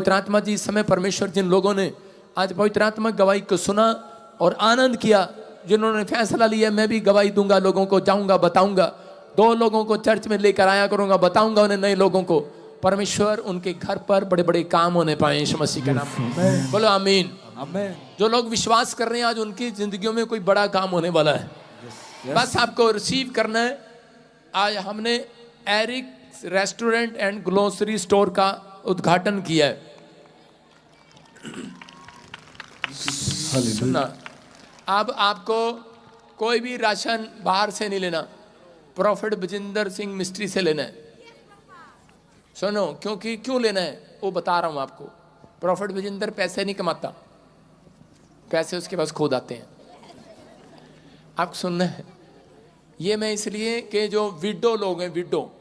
पवित्र आत्मा जी, इस समय परमेश्वर जिन लोगों ने आज पवित्र आत्मा गवाही को सुना और आनंद किया, जिन्होंने फैसला लिया मैं भी गवाही दूंगा, लोगों को जाऊंगा बताऊंगा, 2 लोगों को चर्च में लेकर आया करूंगा, बताऊंगा उन्हें नए लोगों को, परमेश्वर उनके घर पर बड़े बड़े काम होने पाए यीशु मसीह के नाम में। बोलो आमीन। जो लोग विश्वास कर रहे हैं आज उनकी जिंदगियों में कोई बड़ा काम होने वाला है। बस आपको रिसीव करना है। आज हमने Eric restaurant and grocery store का उद्घाटन किया है। सुनना, अब आपको कोई भी राशन बाहर से नहीं लेना, प्रॉफिट बजिंदर सिंह मिस्ट्री से लेना है। सुनो, क्योंकि क्यों लेना है वो बता रहा हूं आपको। प्रॉफिट बजिंदर पैसे नहीं कमाता, पैसे उसके पास खुद आते हैं। आपको सुनना है ये मैं इसलिए कि जो विडो लोग हैं, विडो,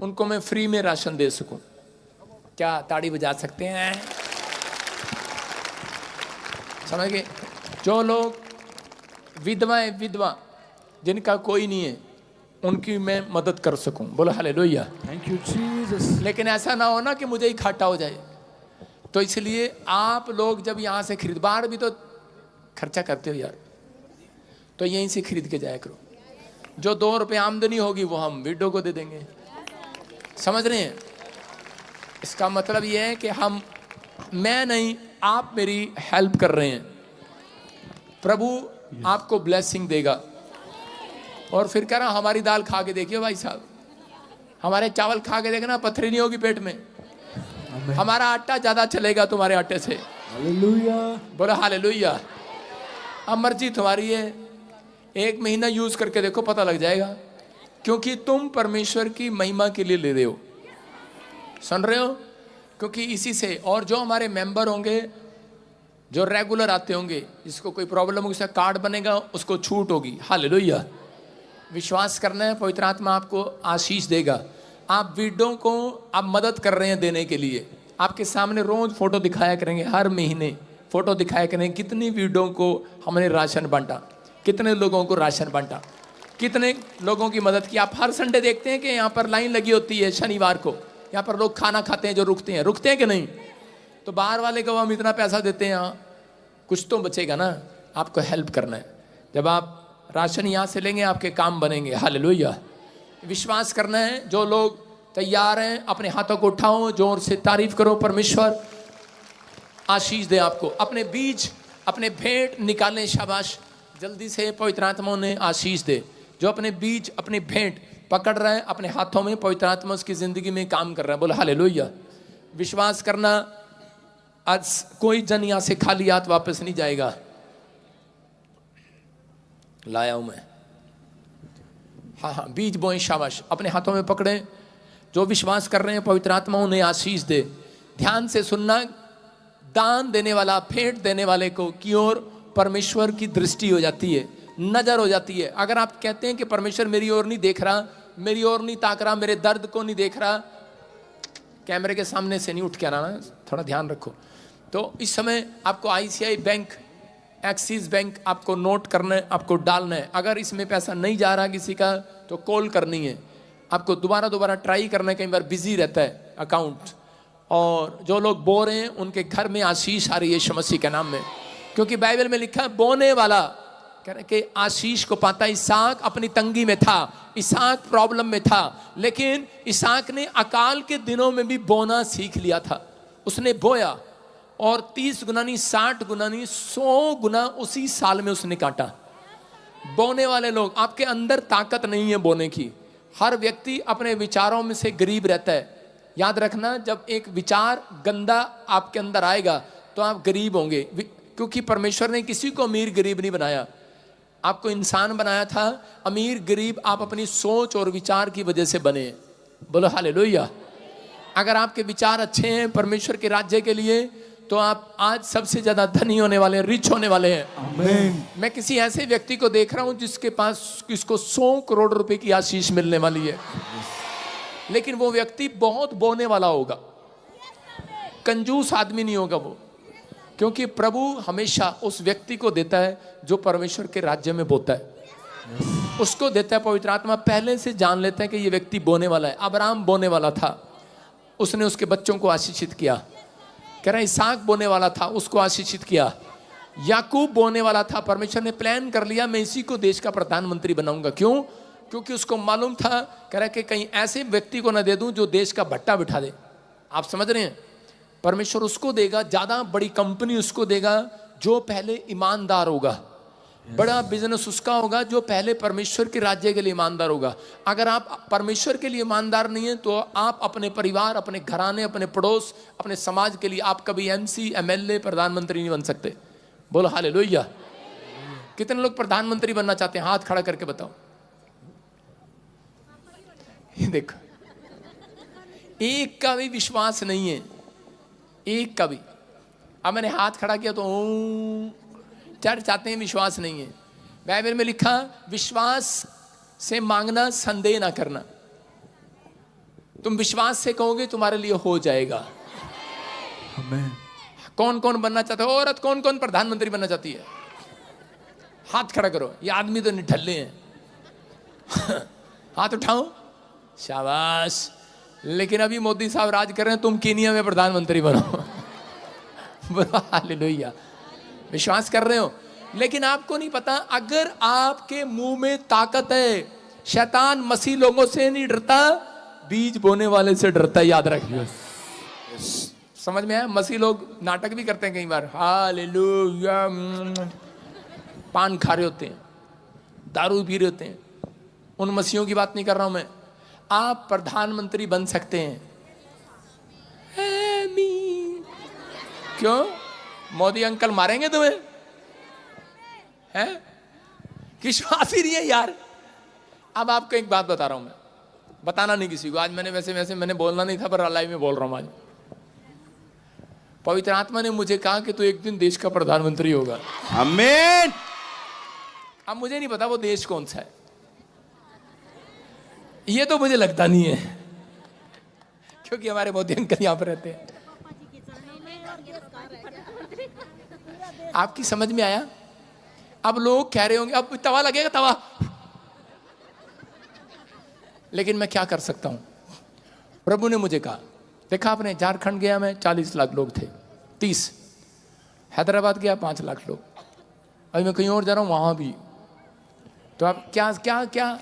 उनको मैं फ्री में राशन दे सकूं। क्या ताड़ी बजा सकते हैं? समझ गए? जो लोग विधवाएं, विधवा जिनका कोई नहीं है, उनकी मैं मदद कर सकूं। बोलो हालेलुया, थैंक यू जीसस। लेकिन ऐसा ना हो ना कि मुझे ही घाटा हो जाए। तो इसलिए आप लोग जब यहाँ से खरीद, बाहर भी तो खर्चा करते हो यार, तो यहीं से खरीद के जाया करो। जो 2 रुपये आमदनी होगी वो हम विडो को दे देंगे। समझ रहे हैं? इसका मतलब ये है कि मैं नहीं, आप मेरी हेल्प कर रहे हैं। प्रभु आपको ब्लेसिंग देगा। और फिर कह रहा हमारी दाल खा के देखिए भाई साहब, हमारे चावल खा के देखना, पथरी नहीं होगी पेट में। हमारा आटा ज्यादा चलेगा तुम्हारे आटे से। हालेलुया, बोलो हालेलुया। अब मर्जी तुम्हारी है, 1 महीना यूज करके देखो, पता लग जाएगा। क्योंकि तुम परमेश्वर की महिमा के लिए ले रहे हो। सुन रहे हो? क्योंकि इसी से, और जो हमारे मेंबर होंगे, जो रेगुलर आते होंगे, जिसको कोई प्रॉब्लम होगी, उसका कार्ड बनेगा, उसको छूट होगी। हालेलुया। विश्वास करना है, पवित्र आत्मा आपको आशीष देगा। आप विडो को आप मदद कर रहे हैं देने के लिए। आपके सामने रोज फोटो दिखाया करेंगे, हर महीने फोटो दिखाया करेंगे, कितनी विडो को हमने राशन बांटा, कितने लोगों को राशन बांटा, कितने लोगों की मदद की। आप हर संडे देखते हैं कि यहाँ पर लाइन लगी होती है शनिवार को, यहाँ पर लोग खाना खाते हैं, जो रुकते हैं कि नहीं? तो बाहर वाले को हम इतना पैसा देते हैं, यहाँ कुछ तो बचेगा ना। आपको हेल्प करना है। जब आप राशन यहाँ से लेंगे, आपके काम बनेंगे। हालेलुया। विश्वास करना है। जो लोग तैयार हैं अपने हाथों को उठाओ, जोर से तारीफ करो। परमेश्वर आशीष दे आपको। अपने बीज, अपने भेंट निकालें। शाबाश, जल्दी से पवित्र आत्मा ने आशीष दे। जो अपने बीज, अपनी भेंट पकड़ रहा है अपने हाथों में, पवित्र आत्मा उसकी जिंदगी में काम कर रहा है। बोलो हालेलुया। विश्वास करना, आज कोई जन यहाँ से खाली हाथ वापस नहीं जाएगा। लाया हूं मैं। हाँ, बीज बोएं। शाबाश, अपने हाथों में पकड़े। जो विश्वास कर रहे हैं, पवित्र आत्मा उन्हें आशीष दे। ध्यान से सुनना। दान देने वाला, भेंट देने वाले को की ओर परमेश्वर की दृष्टि हो जाती है, नजर हो जाती है। अगर आप कहते हैं कि परमेश्वर मेरी ओर नहीं देख रहा, मेरी ओर नहीं ताक रहा, मेरे दर्द को नहीं देख रहा, कैमरे के सामने से नहीं उठ के आना, थोड़ा ध्यान रखो। तो इस समय आपको ICI बैंक, एक्सिस बैंक आपको नोट करना है, आपको डालना है। अगर इसमें पैसा नहीं जा रहा किसी का, तो कॉल करनी है आपको, दोबारा ट्राई करना है। कई बार बिजी रहता है अकाउंट। और जो लोग बो रहे हैं, उनके घर में आशीष आ रही है यीशु मसीह के नाम में। क्योंकि बाइबल में लिखा है, बोने वाला कह रहे कि आशीष को पाता। इसहाक अपनी तंगी में था, इसहाक प्रॉब्लम में था, लेकिन इसहाक ने अकाल के दिनों में भी बोना सीख लिया था। उसने बोया और 30 गुना नहीं, 60 गुना नहीं, 100 गुना उसी साल में उसने काटा। बोने वाले लोग, आपके अंदर ताकत नहीं है बोने की। हर व्यक्ति अपने विचारों में से गरीब रहता है। याद रखना, जब एक विचार गंदा आपके अंदर आएगा तो आप गरीब होंगे। क्योंकि परमेश्वर ने किसी को अमीर गरीब नहीं बनाया, आपको इंसान बनाया था। अमीर गरीब आप अपनी सोच और विचार की वजह से बने। बोलो हालेलुया। अगर आपके विचार अच्छे हैं परमेश्वर के राज्य के लिए, तो आप आज सबसे ज्यादा धनी होने वाले हैं, रिच होने वाले हैं। आमीन। मैं किसी ऐसे व्यक्ति को देख रहा हूं जिसके पास इसको 100 करोड़ रुपए की आशीष मिलने वाली है, लेकिन वो व्यक्ति बहुत बोने वाला होगा, कंजूस आदमी नहीं होगा वो। क्योंकि प्रभु हमेशा उस व्यक्ति को देता है जो परमेश्वर के राज्य में बोता है, उसको देता है। पवित्र आत्मा पहले से जान लेता है कि ये व्यक्ति बोने वाला है। अब्राहम बोने वाला था, उसने उसके बच्चों को आशीषित किया। कह रहा इसहाक बोने वाला था, उसको आशीषित किया। याकूब बोने वाला था, परमेश्वर ने प्लान कर लिया मैं इसी को देश का प्रधानमंत्री बनाऊंगा। क्यों? क्योंकि उसको मालूम था, कह रहा कि कहीं ऐसे व्यक्ति को ना दे दूं जो देश का भट्टा बिठा दे। आप समझ रहे हैं? परमेश्वर उसको देगा, ज्यादा बड़ी कंपनी उसको देगा जो पहले ईमानदार होगा। बड़ा बिजनेस उसका होगा जो पहले परमेश्वर के राज्य के लिए ईमानदार होगा। अगर आप परमेश्वर के लिए ईमानदार नहीं है तो आप अपने परिवार, अपने घराने, अपने पड़ोस, अपने समाज के लिए आप कभी एमसी, एमएलए, प्रधानमंत्री नहीं बन सकते। बोलो हालेलुया। कितने लोग प्रधानमंत्री बनना चाहते हैं? हाथ खड़ा करके बताओ। ये देखो, एक का भी विश्वास नहीं है, एक का भी। अब मैंने हाथ खड़ा किया तो चर्च चाहते हैं, विश्वास नहीं है। बाइबल में लिखा विश्वास से मांगना, संदेह ना करना। तुम विश्वास से कहोगे तुम्हारे लिए हो जाएगा। आमेन। कौन कौन बनना चाहता है? औरत कौन कौन प्रधानमंत्री बनना चाहती है? हाथ खड़ा करो। ये आदमी तो निठल्ले हैं। हाथ उठाओ, शाबाश। लेकिन अभी मोदी साहब राज कर रहे हैं, तुम कीनिया में प्रधानमंत्री बनो। बोलो हालेलुया। विश्वास कर रहे हो? लेकिन आपको नहीं पता, अगर आपके मुंह में ताकत है, शैतान मसीह लोगों से नहीं डरता, बीज बोने वाले से डरता है। याद रखिए। समझ में आया? मसीह लोग नाटक भी करते हैं कई बार, हालेलुया, पान खा रहे होते हैं, दारू पी रहे होते हैं। उन मसीहों की बात नहीं कर रहा हूं मैं। आप प्रधानमंत्री बन सकते हैं। क्यों? मोदी अंकल मारेंगे तुम्हें? हैं? विश्वास ही नहीं है यार। अब आपको एक बात बता रहा हूं मैं, बताना नहीं किसी को। आज मैंने वैसे मैंने बोलना नहीं था, पर लाइव में बोल रहा हूं आज। पवित्र आत्मा ने मुझे कहा कि तू एक दिन देश का प्रधानमंत्री होगा। आमीन। अब मुझे नहीं पता वो देश कौन सा है, ये तो मुझे लगता नहीं है, क्योंकि हमारे मोदी अंकल यहां पर रहते हैं। आपकी समझ में आया? अब लोग कह रहे होंगे अब तवा लगेगा, तवा। लेकिन मैं क्या कर सकता हूं? प्रभु ने मुझे कहा, देखा आपने, झारखंड गया मैं, 40 लाख लोग थे, 30। हैदराबाद गया 5 लाख लोग। अभी मैं कहीं और जा रहा हूं, वहां भी। तो आप क्या क्या क्या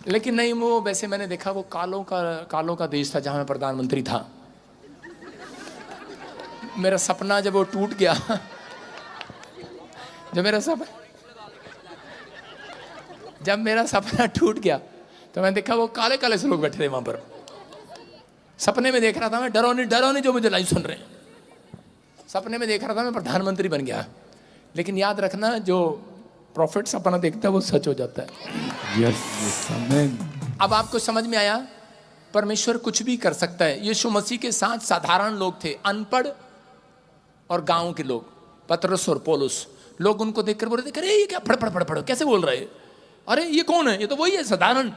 लेकिन नहीं, वो वैसे मैंने देखा वो कालों का देश था जहां मैं प्रधानमंत्री था। मेरा सपना जब वो टूट गया, जब मेरा सपना टूट गया तो मैं देखा वो काले काले से लोग बैठे थे वहां पर। सपने में देख रहा था मैं, डरो नहीं जो मुझे लाइव सुन रहे हैं। सपने में देख रहा था मैं प्रधानमंत्री बन गया। लेकिन याद रखना, जो प्रॉफिट सपना देखता है वो सच हो जाता है। यस, आमेन। अब आपको समझ में आया? परमेश्वर कुछ भी कर सकता है। यीशु मसीह के साथ साधारण लोग थे, अनपढ़ और गांव के लोग, पतरस और पौलुस। लोग उनको देखकर बोल रहे थे, अरे ये क्या फड़ कैसे बोल रहे हैं? अरे ये कौन है? ये तो वही है, साधारण,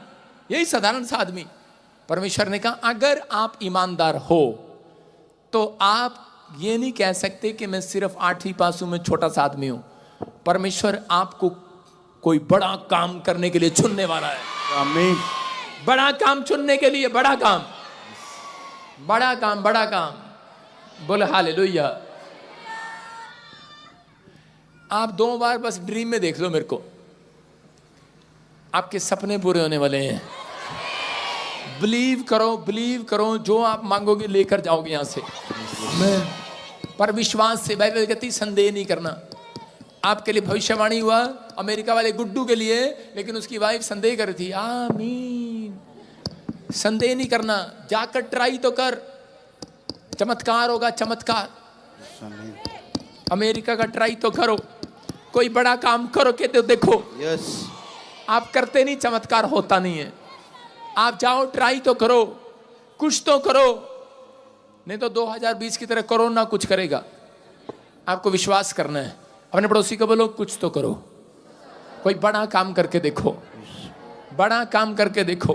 यही साधारण सा आदमी। परमेश्वर ने कहा अगर आप ईमानदार हो तो आप ये नहीं कह सकते कि मैं सिर्फ 8वीं पासों में छोटा सा आदमी हूं। परमेश्वर आपको कोई बड़ा काम करने के लिए चुनने वाला है। आमीन। बड़ा काम चुनने के लिए, बड़ा काम। बोले हालेलुया। आप 2 बार बस ड्रीम में देख लो मेरे को, आपके सपने पूरे होने वाले हैं। बिलीव करो, जो आप मांगोगे लेकर जाओगे यहां से। पर विश्वास से, बाइबल कहती संदेह नहीं करना। आपके लिए भविष्यवाणी हुआ अमेरिका वाले गुड्डू के लिए, लेकिन उसकी वाइफ संदेह कर रही थी। आमीन। संदेह नहीं करना, जाकर ट्राई तो कर, चमत्कार होगा, चमत्कार। अमेरिका का ट्राई तो करो, कोई बड़ा काम करो के तो देखो। यस। आप करते नहीं, चमत्कार होता नहीं है। आप जाओ, ट्राई तो करो, कुछ तो करो, नहीं तो 2020 की तरह कोरोना कुछ करेगा। आपको विश्वास करना है। अपने पड़ोसी को बोलो कुछ तो करो, कोई बड़ा काम करके देखो, बड़ा काम करके देखो।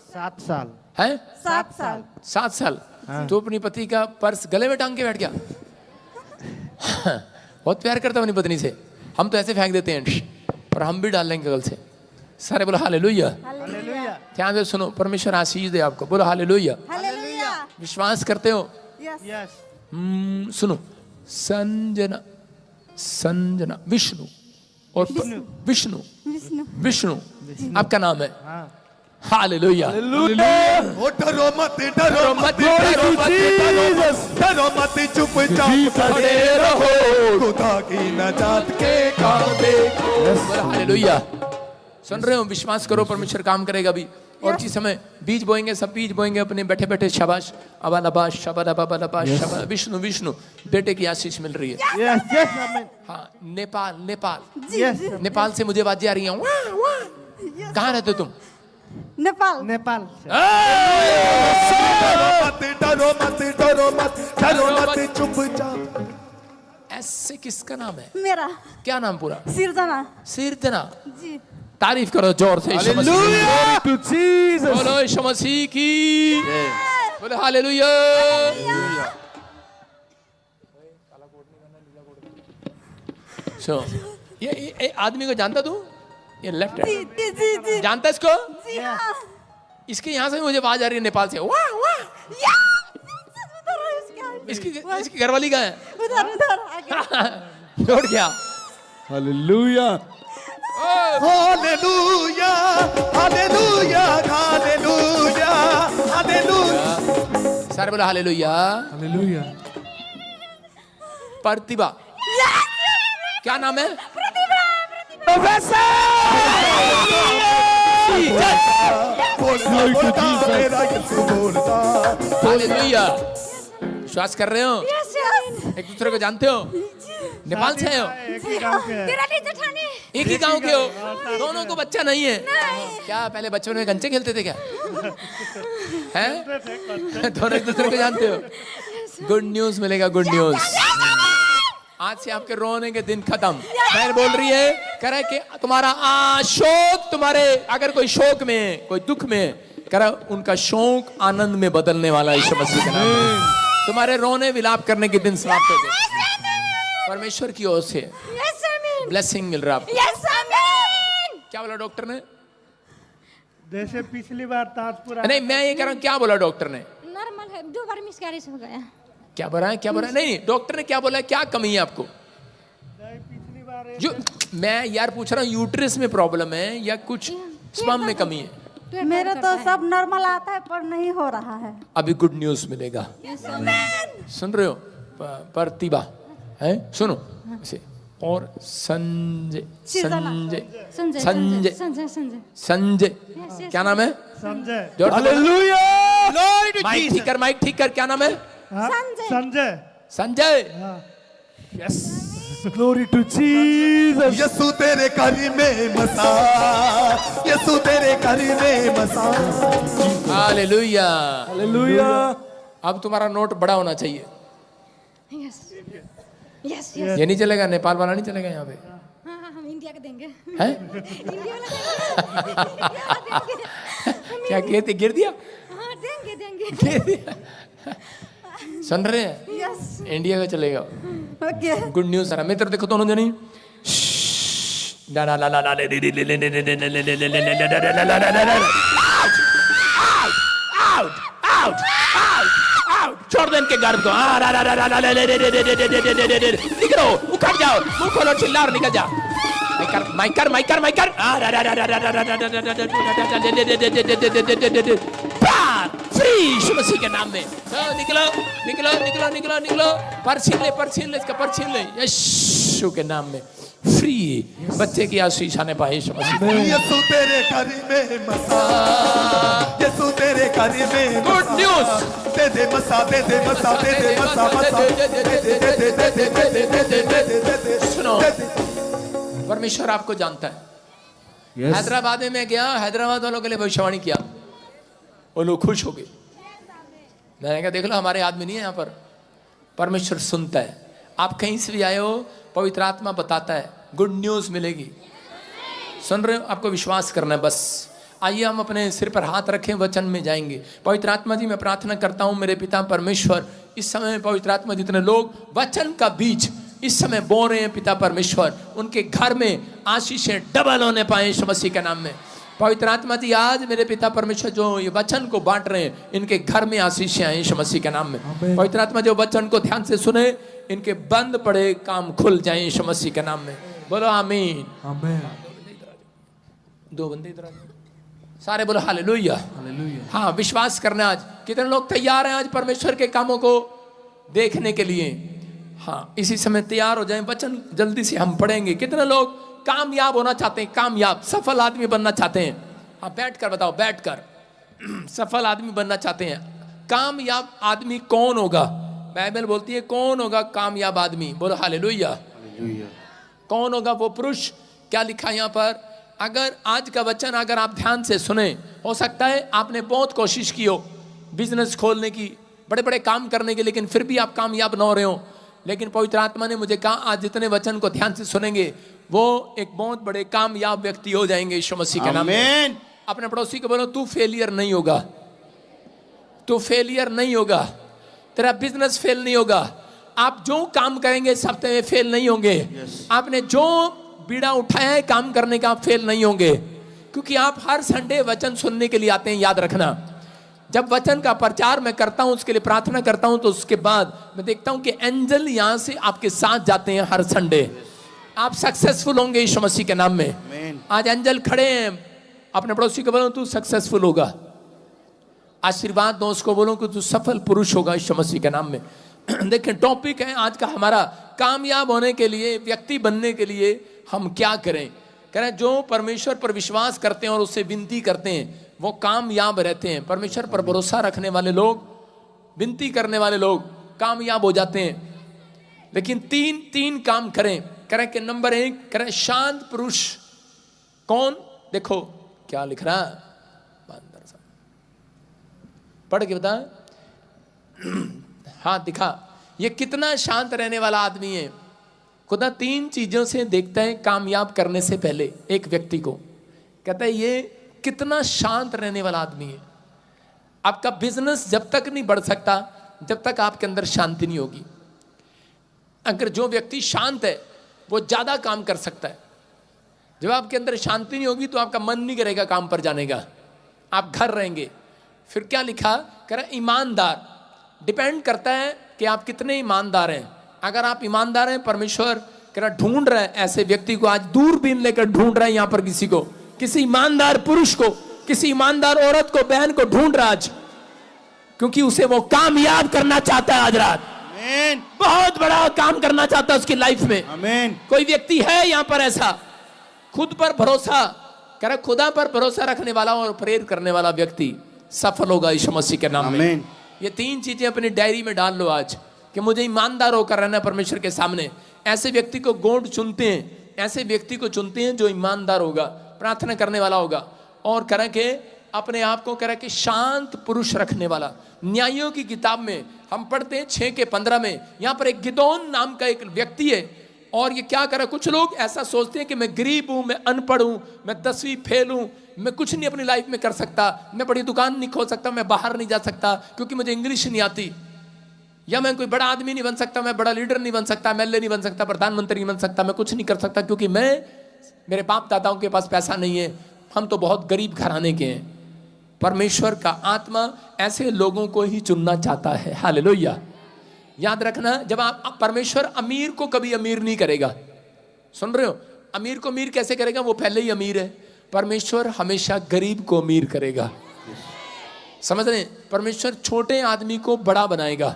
7 साल। हैं 7 साल। 7 साल। हाँ। तो अपनी पति का पर्स गले में टांग के बैठ गया। बहुत प्यार करता अपनी पत्नी से। हम तो ऐसे फेंक देते हैं और हम भी डाल लेंगे गल से। सारे बोलो हालेलुया। हालेलुया। ध्यान से सुनो, परमेश्वर आशीष दे आपको। बोलो हालेलुया। हालेलुया। विश्वास करते हो? यस। यस। सुनो, संजना संजना विष्णु और विष्णु विष्णु। विष्णु आपका नाम है। हाँ। हालेलुया। ओ डरो मत, डरो मत, डरो मत, डरो मत, डरो मत, चुपचाप खड़े रहो, खुदा की नजात के काम देखो। बोलो हालेलुया। सुन रहे हो? विश्वास करो, परमेश्वर काम करेगा अभी। और जिस समय बीज बोएंगे, सब बीज बोएंगे अपने बैठे बैठे। शाबाश अबालाबाश शबालाबालाबाश शबा। विष्णु विष्णु बेटे की आशीष मिल रही है। यस यस आमीन। हाँ, नेपाल नेपाल यस। नेपाल से मुझे आवाजें आ रही हैं। वाह वाह। कहाँ रहते हो तुम? नेपाल। नेपाल से। डरो मत, डरो मत, डरो मत, डरो मत, चुपचाप। ऐसे किसका नाम है? मेरा क्या नाम पूरा? सिरजना। सिरजना। जी। तारीफ करो जोर से यीशु मसीह की। Glory to Jesus. बोलो यीशु मसीह की। बोलो हालेलुया। सो ये आदमी को जानता तू? ये लेफ्ट जी है, जी जी जी। जानता है इसको? जी हाँ। इसके यहाँ से भी मुझे आवाज आ रही है नेपाल से। वाह वाह। या! उधर है उसका। इसकी घरवाली कहाँ है? उधर उधर आगे। छोड़ गया। Hallelujah. Hallelujah, hallelujah, hallelujah, hallelujah. सारे बोलो हालेलुया। हालेलुया। प्रतिभा। क्या नाम है? बोलता मेरा यीशु बोलता। हालेलुया। विश्वास कर रहे हो? Yes yes. एक दूसरे को जानते हो? नेपाल से हो? एक ही गांव के हैं। तेरा नहीं जेठानी। एक ही गांव के हो? दोनों को बच्चा नहीं है? क्या पहले बचपन में कंचे खेलते थे क्या? हैं? दोनों एक दूसरे को जानते हो? गुड न्यूज मिलेगा, गुड न्यूज। आज से आपके रोने के दिन खत्म। बहन बोल रही है, कह रहा है कि तुम्हारा शोक, तुम्हारे अगर कोई शोक में, कोई दुख में, कह रहा है उनका शोक आनंद में बदलने वाला यीशु मसीह का नाम। तुम्हारे रोने विलाप करने के दिन समाप्त हो गए। परमेश्वर की ओर से यस आमीन। ब्लेसिंग मिल रहा है आपको। यस आमीन। क्या बोला डॉक्टर ने? जैसे पिछली बार ताजपुरा। नहीं, मैं ये कह रहा हूँ, क्या बोला डॉक्टर ने? नॉर्मल है, 2 बार मिसकैरेज हो गया। क्या बोला है? क्या बोला है? नहीं, डॉक्टर ने क्या बोला है? क्या कमी है आपको? पिछली बार जो मैं यार पूछ रहा हूँ, यूट्रस में प्रॉब्लम है या कुछ स्पर्म में कमी है? मेरे तो सब नॉर्मल आता है पर नहीं हो रहा है। अभी गुड न्यूज मिलेगा। सुन रहे हो? प्रतिभा है, सुनो इसे। और संजय संजय संजय संजय क्या नाम है? संजय। हालेलुया। माइक ठीक कर, माइक ठीक कर। क्या नाम है? Sanjay. Sanjay. Yes. Glory to Jesus. Yeshu तेरे घर में बसा, यीशु तेरे घर में बसा। हालेलुया। हालेलुया। अब तुम्हारा नोट बड़ा होना चाहिए। Yes yes yes. ये नहीं चलेगा, नेपाल वाला नहीं चलेगा यहाँ पे। हाँ हाँ, हम इंडिया का देंगे। हैं? इंडिया वाला देंगे। क्या कहते, गिर दिया? हाँ देंगे देंगे। गिर दिया। सुन रहे हैं? यस। इंडिया का चलेगा। ओके। Good news sir. मित्र देखो दोनों जनी। छोड़ दो इनके गर्भ को। निकलो, उखड़ जाओ, मुंह खोलो, चिल्ला और निकल जा। माइकर माइकर माइकर। फ्री यीशु मसीह के नाम में। निकलो निकलो निकलो निकलो निकलो। पर छीन ले इसका, पर छीन ले यीशु के नाम में। फ्री बच्चे की आशीष आने पाए यीशु मसीह। यीशु तेरे घर में बसा, यीशु तेरे घर में। Good news. दे दे मसा, दे दे मसा, दे दे मसा, मसा। दे दे दे दे दे दे दे दे दे दे दे दे दे। सुनो, परमेश्वर आपको जानता है। हैदराबाद में मैं गया, हैदराबाद वालों के लिए भविष्यवाणी किया, वो लोग खुश हो गए। मैंने कहा देख लो, हमारे आदमी नहीं है यहाँ पर। परमेश्वर सुनता है। आप कहीं से भी आए हो, पवित्र आत्मा बताता है, गुड न्यूज मिलेगी। सुन रहे हो? आपको विश्वास करना है बस। आइए हम अपने सिर पर हाथ रखें, वचन में जाएंगे। पवित्र आत्मा जी, मैं प्रार्थना करता हूँ मेरे पिता परमेश्वर, इस समय पवित्र आत्मा जितने लोग वचन का बीज इस समय बो रहे हैं पिता परमेश्वर, उनके घर में आशीषें डबल होने पाए यीशु मसीह के नाम में। पवित्र आत्मा जी, आज मेरे पिता परमेश्वर जो ये वचन को बांट रहे हैं, इनके घर में आशीषें आए यीशु मसीह के नाम में। पवित्र आत्मा जो वचन को ध्यान से सुने, इनके बंद पड़े काम खुल जाए यीशु मसीह के नाम में। बोलो आमीन। दो बंदे इधर सारे बोलो हालेलुया। हाँ, विश्वास करना। आज कितने लोग तैयार हैं आज परमेश्वर के कामों को देखने के लिए? हाँ, इसी समय तैयार हो जाएं, वचन जल्दी से हम पढ़ेंगे। कितने लोग कामयाब होना चाहते हैं, कामयाब सफल आदमी बनना चाहते हैं? हाँ, बैठ कर बताओ, बैठ कर सफल आदमी बनना चाहते हैं। कामयाब आदमी कौन होगा? बाइबल बोलती है कौन होगा कामयाब आदमी? बोलो हालेलुया। कौन होगा वो पुरुष? क्या लिखा है यहाँ पर? अगर आज का वचन अगर आप ध्यान से सुने, हो सकता है आपने बहुत कोशिश की हो बिजनेस खोलने की, बड़े बड़े काम करने की, लेकिन फिर भी आप कामयाब ना हो रहे हो। लेकिन पवित्र आत्मा ने मुझे कहा आज जितने वचन को ध्यान से सुनेंगे वो एक बहुत बड़े कामयाब व्यक्ति हो जाएंगे यीशु मसीह के नाम में। अपने पड़ोसी को बोलो तू फेलियर नहीं होगा, तू फेलियर नहीं होगा, तेरा बिजनेस फेल नहीं होगा। आप जो काम करेंगे इस हफ्ते में फेल नहीं होंगे। आपने जो बीड़ा उठाया है काम करने का, आप फेल नहीं होंगे, क्योंकि आप हर संडे वचन सुनने के लिए आते हैं। याद रखना, जब वचन का प्रचार मैं करता हूं, उसके लिए प्रार्थना करता हूं, तो उसके बाद मैं देखता हूं कि एंजल यहां से आपके साथ जाते हैं हर संडे। आप सक्सेसफुल होंगे यीशु मसीह के नाम में। आज एंजल खड़े हैं। अपने पड़ोसी को बोलो तू सक्सेसफुल होगा। आशीर्वाद दो उसको, बोलो कि तू सफल पुरुष होगा यीशु मसीह के नाम में। देखें, टॉपिक है आज का हमारा, कामयाब होने के लिए, व्यक्ति बनने के लिए हम क्या करें। कह रहे हैं जो परमेश्वर पर विश्वास करते हैं और उससे विनती करते हैं वो कामयाब रहते हैं। परमेश्वर पर भरोसा रखने वाले लोग, विनती करने वाले लोग कामयाब हो जाते हैं। लेकिन तीन काम करें। करें कि नंबर 1 करें शांत पुरुष। कौन? देखो क्या लिख रहा है, पढ़ के बता। हाँ दिखा, ये कितना शांत रहने वाला आदमी है। खुदा 3 चीजों से देखता है कामयाब करने से पहले एक व्यक्ति को। कहता है ये कितना शांत रहने वाला आदमी है। आपका बिजनेस जब तक नहीं बढ़ सकता जब तक आपके अंदर शांति नहीं होगी। अगर जो व्यक्ति शांत है वो ज्यादा काम कर सकता है। जब आपके अंदर शांति नहीं होगी तो आपका मन नहीं करेगा काम पर जाने का, आप घर रहेंगे। फिर क्या लिखा? कह रहा ईमानदार। डिपेंड करता है कि आप कितने ईमानदार हैं। अगर आप ईमानदार हैं, परमेश्वर कह रहा ढूंढ रहा है ऐसे व्यक्ति को। आज दूरबीन लेकर ढूंढ रहा है यहाँ पर किसी को, किसी ईमानदार पुरुष को, किसी ईमानदार औरत को, बहन को ढूंढ रहा आज, क्योंकि उसे वो कामयाब करना चाहता है। आज रात बहुत बड़ा काम करना चाहता है उसकी लाइफ में। आमीन। कोई व्यक्ति है यहाँ पर ऐसा, खुद पर भरोसा कह रहा, खुदा पर भरोसा रखने वाला और प्रेरित करने वाला व्यक्ति सफल होगा यीशु मसीह के नाम में। ये 3 चीजें अपनी डायरी में डाल लो आज, कि मुझे ईमानदार होकर रहना परमेश्वर के सामने। ऐसे व्यक्ति को गॉड चुनते हैं, ऐसे व्यक्ति को चुनते हैं जो ईमानदार होगा, प्रार्थना करने वाला होगा, और कह के अपने आप को कह के शांत पुरुष रखने वाला। न्यायों की किताब में हम पढ़ते हैं 6 के 15 में, यहाँ पर एक गिदोन नाम का एक व्यक्ति है। और ये क्या करे, कुछ लोग ऐसा सोचते हैं कि मैं गरीब हूं, मैं अनपढ़ हूं, मैं 10वीं फेल हूं, मैं कुछ नहीं अपनी लाइफ में कर सकता, मैं बड़ी दुकान नहीं खोल सकता, मैं बाहर नहीं जा सकता क्योंकि मुझे इंग्लिश नहीं आती, या मैं कोई बड़ा आदमी नहीं बन सकता, मैं बड़ा लीडर नहीं बन सकता, MLA नहीं बन सकता, प्रधानमंत्री नहीं बन सकता, मैं कुछ नहीं कर सकता क्योंकि मेरे बाप दादाओं के पास पैसा नहीं है, हम तो बहुत गरीब घराने के हैं। परमेश्वर का आत्मा ऐसे लोगों को ही चुनना चाहता है। हालेलुया। याद रखना, जब आप परमेश्वर अमीर को कभी अमीर नहीं करेगा। सुन रहे हो? अमीर को अमीर कैसे करेगा? वो पहले ही अमीर है। परमेश्वर हमेशा गरीब को अमीर करेगा। समझ रहे? परमेश्वर छोटे आदमी को बड़ा बनाएगा।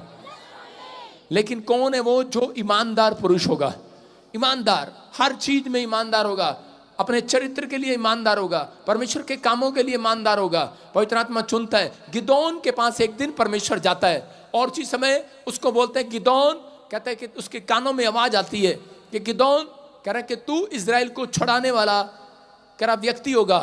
लेकिन कौन है वो? जो ईमानदार पुरुष होगा। ईमानदार, हर चीज में ईमानदार होगा, अपने चरित्र के लिए ईमानदार होगा, परमेश्वर के कामों के लिए ईमानदार होगा। पवित्र आत्मा चुनता है। गिदोन के पास एक दिन परमेश्वर जाता है और उसी समय उसको बोलते हैं गिदोन, कहता है कि उसके कानों में आवाज आती है कि गिदोन कह रहा है कि तू इजराइल को छुड़ाने वाला कह रहा व्यक्ति होगा।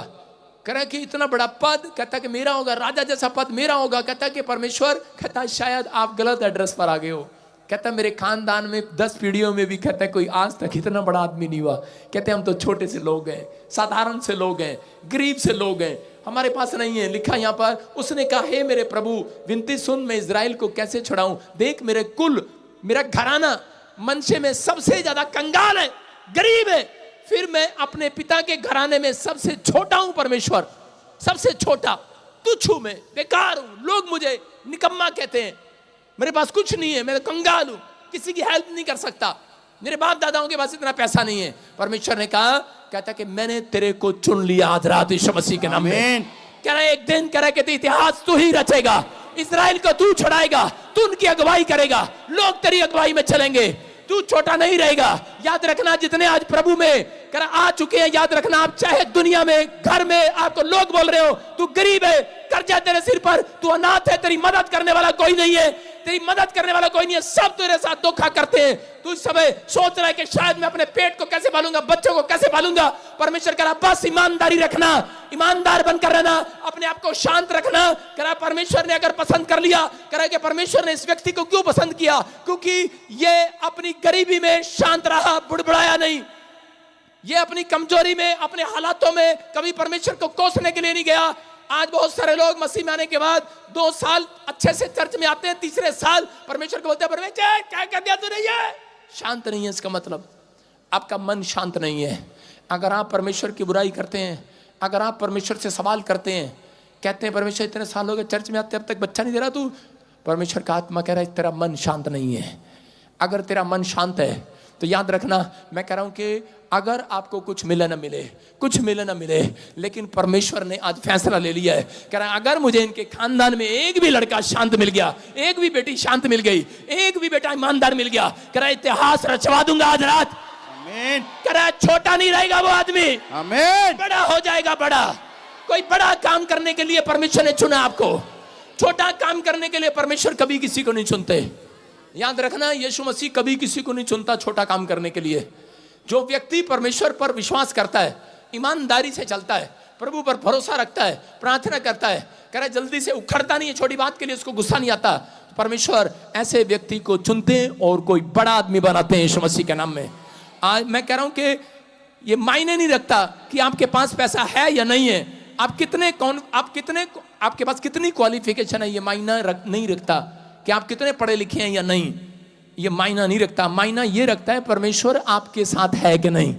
कह रहा है कि इतना बड़ा पद, कहता है कि मेरा होगा, राजा जैसा पद मेरा होगा। कहता है कि परमेश्वर, कहता है शायद आप गलत एड्रेस पर आ गए हो। कहता है मेरे खानदान में 10 पीढ़ियों में भी कहता है कोई आज तक इतना बड़ा आदमी नहीं हुआ। कहते हैं हम तो छोटे से लोग हैं, साधारण से लोग हैं, गरीब से लोग हैं, हमारे पास नहीं है। लिखा यहाँ पर, उसने कहा हे मेरे प्रभु विनती सुन, मैं इजराइल को कैसे छुड़ाऊं? देख मेरे कुल, मेरा घराना मनशे में सबसे ज्यादा कंगाल है, गरीब है, फिर मैं अपने पिता के घराने में सबसे छोटा हूं परमेश्वर, सबसे छोटा, तुच्छ हूं मैं, बेकार हूं, लोग मुझे निकम्मा कहते हैं, मेरे पास कुछ नहीं है, मैं कंगाल हूं, किसी की हेल्प नहीं कर सकता, मेरे बाप दादाओं के पास इतना पैसा नहीं है। परमेश्वर ने कहा, कहता कि मैंने तेरे को चुन लिया आज रात यीशु मसीह के नाम में। कह रहा एक दिन, कह रहा कि इतिहास तू ही रचेगा, इजराइल को तू छुड़ाएगा, तू उनकी अगुवाई करेगा, लोग तेरी अगुवाई में चलेंगे, तू छोटा नहीं रहेगा। याद रखना, जितने आज प्रभु में कर आ चुके हैं, याद रखना, आप चाहे दुनिया में, घर में आपको लोग बोल रहे हो तू गरीब है, कर्जा तेरे सिर पर, तू अनाथ है, तेरी मदद करने वाला कोई नहीं है, तेरी मदद करने वाला कोई नहीं है, सब तेरे साथ धोखा करते हैं। तू इस समय सोच रहा है कि शायद मैं अपने पेट को कैसे पालूंगा, बच्चों को कैसे पालूंगा। परमेश्वर कह रहा बस ईमानदारी रखना, ईमानदार बनकर रहना, अपने आप को शांत रखना। कह रहा परमेश्वर ने अगर पसंद कर लिया, कह रहा कि परमेश्वर ने इस व्यक्ति को क्यों पसंद किया? क्योंकि ये अपनी गरीबी में शांत रहा, बुड़बुड़ाया नहीं, ये अपनी कमजोरी में, अपने हालातों में कभी परमेश्वर को कोसने के लिए नहीं गया। आज बहुत सारे लोग मसीह में आने के बाद 2 साल अच्छे से चर्च में आते हैं, तीसरे साल परमेश्वर को बोलते हैं परमेश्वर क्या कर दिया तूने, ये शांत नहीं है। इसका मतलब आपका मन शांत नहीं है। अगर आप परमेश्वर की बुराई करते हैं, अगर आप परमेश्वर से सवाल करते हैं, कहते हैं परमेश्वर इतने साल हो गए चर्च में आते, अब तक बच्चा नहीं दे रहा तू, परमेश्वर का आत्मा कह रहा है तेरा मन शांत नहीं है। अगर तेरा मन शांत है तो याद रखना, मैं कह रहा हूं कि अगर आपको कुछ मिले ना मिले, कुछ मिले ना मिले, लेकिन परमेश्वर ने आज फैसला ले लिया है, कह रहा है अगर मुझे इनके खानदान में एक भी लड़का शांत मिल गया, एक भी बेटी शांत मिल गई, एक भी बेटा ईमानदार मिल गया, कह रहा है इतिहास रचवा दूंगा आज रात। आमीन। कह रहा है छोटा नहीं रहेगा वो आदमी, आमीन, बड़ा हो जाएगा, बड़ा। कोई बड़ा काम करने के लिए परमेश्वर ने चुना आपको, छोटा काम करने के लिए परमेश्वर कभी किसी को नहीं चुनते। याद रखना, यीशु मसीह कभी किसी को नहीं चुनता छोटा काम करने के लिए। जो व्यक्ति परमेश्वर पर विश्वास करता है, ईमानदारी से चलता है, प्रभु पर भरोसा रखता है, प्रार्थना करता है, कह रहा है जल्दी से उखड़ता नहीं है, छोटी बात के लिए उसको गुस्सा नहीं आता, परमेश्वर ऐसे व्यक्ति को चुनते हैं और कोई बड़ा आदमी बनाते हैं यीशु मसीह के नाम में। आज मैं कह रहा हूं कि ये मायने नहीं रखता कि आपके पास पैसा है या नहीं है, आपके पास कितनी क्वालिफिकेशन है, ये मायना नहीं रखता कि आप कितने पढ़े लिखे हैं या नहीं, ये मायना नहीं रखता। मायना ये रखता है परमेश्वर आपके साथ है कि नहीं,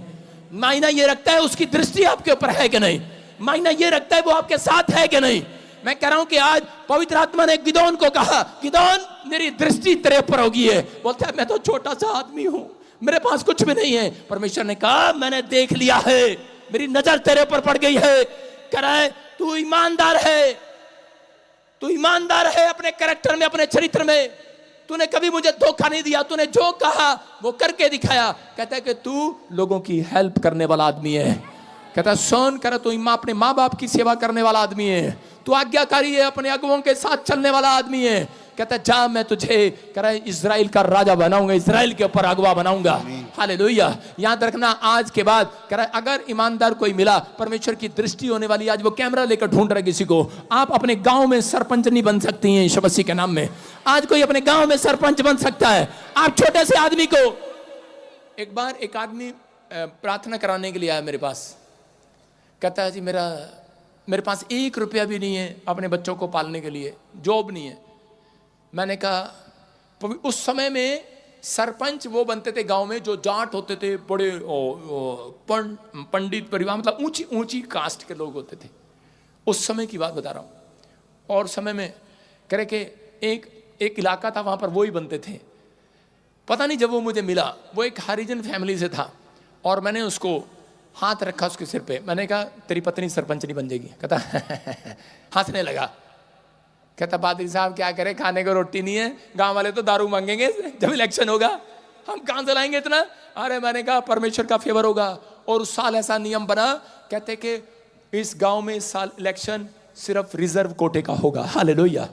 मायना ये रखता है उसकी दृष्टि आपके ऊपर है कि नहीं, मायना ये रखता है वो आपके साथ है कि नहीं। मैं कह रहा हूं कि आज पवित्र आत्मा ने गिदोन को कहा, गिदोन मेरी दृष्टि तेरे ऊपर होगी है। बोलता है मैं तो छोटा सा आदमी हूं, मेरे पास कुछ भी नहीं है। परमेश्वर ने कहा मैंने देख लिया है, मेरी नजर तेरे ऊपर पड़ गई है। कह रहा है तू ईमानदार है, तू ईमानदार है अपने कैरेक्टर में, अपने चरित्र में, तूने कभी मुझे धोखा नहीं दिया, तूने जो कहा वो करके दिखाया। कहता है कि तू लोगों की हेल्प करने वाला आदमी है। कहता है सुन, कह रहा तू अपने माँ बाप की सेवा करने वाला आदमी है, तू आज्ञाकारी है, अपने अगुओं के साथ चलने वाला आदमी है। कहता है जा मैं तुझे, कह रहा है इजराइल का राजा बनाऊंगा, इजराइल के ऊपर अगुआ बनाऊंगा। हालेलुया। याद रखना आज के बाद, कह रहा है अगर ईमानदार कोई मिला, परमेश्वर की दृष्टि होने वाली, आज वो कैमरा लेकर ढूंढ रहा है किसी को। आप अपने गांव में सरपंच नहीं बन सकती हैं यीशु मसीह के नाम में। आज कोई अपने गांव में सरपंच बन सकता है। आप छोटे से आदमी को, एक बार एक आदमी प्रार्थना कराने के लिए आया मेरे पास, कहता है जी मेरे पास 1 रुपया भी नहीं है अपने बच्चों को पालने के लिए, जॉब नहीं है। मैंने कहा उस समय में सरपंच वो बनते थे गांव में जो जाट होते थे, बड़े पंडित परिवार, मतलब ऊंची ऊंची कास्ट के लोग होते थे। उस समय की बात बता रहा हूँ। और समय में कह रहे कि एक इलाका था, वहाँ पर वो ही बनते थे। पता नहीं जब वो मुझे मिला, वो एक हरिजन फैमिली से था, और मैंने उसको हाथ रखा उसके सिर पे। मैंने कहा तेरी पत्नी सरपंच नहीं बन जाएगी। कहता हंसने लगा। कहता पादरी साहब क्या करें, खाने को रोटी नहीं है, गांव वाले तो दारू मांगेंगे जब इलेक्शन होगा, हम कहां से लाएंगे इतना। अरे मैंने कहा परमेश्वर का फेवर होगा। और उस साल ऐसा नियम बना, कहते कि इस गांव में इस साल इलेक्शन सिर्फ रिजर्व कोटे का होगा। हालेलुया।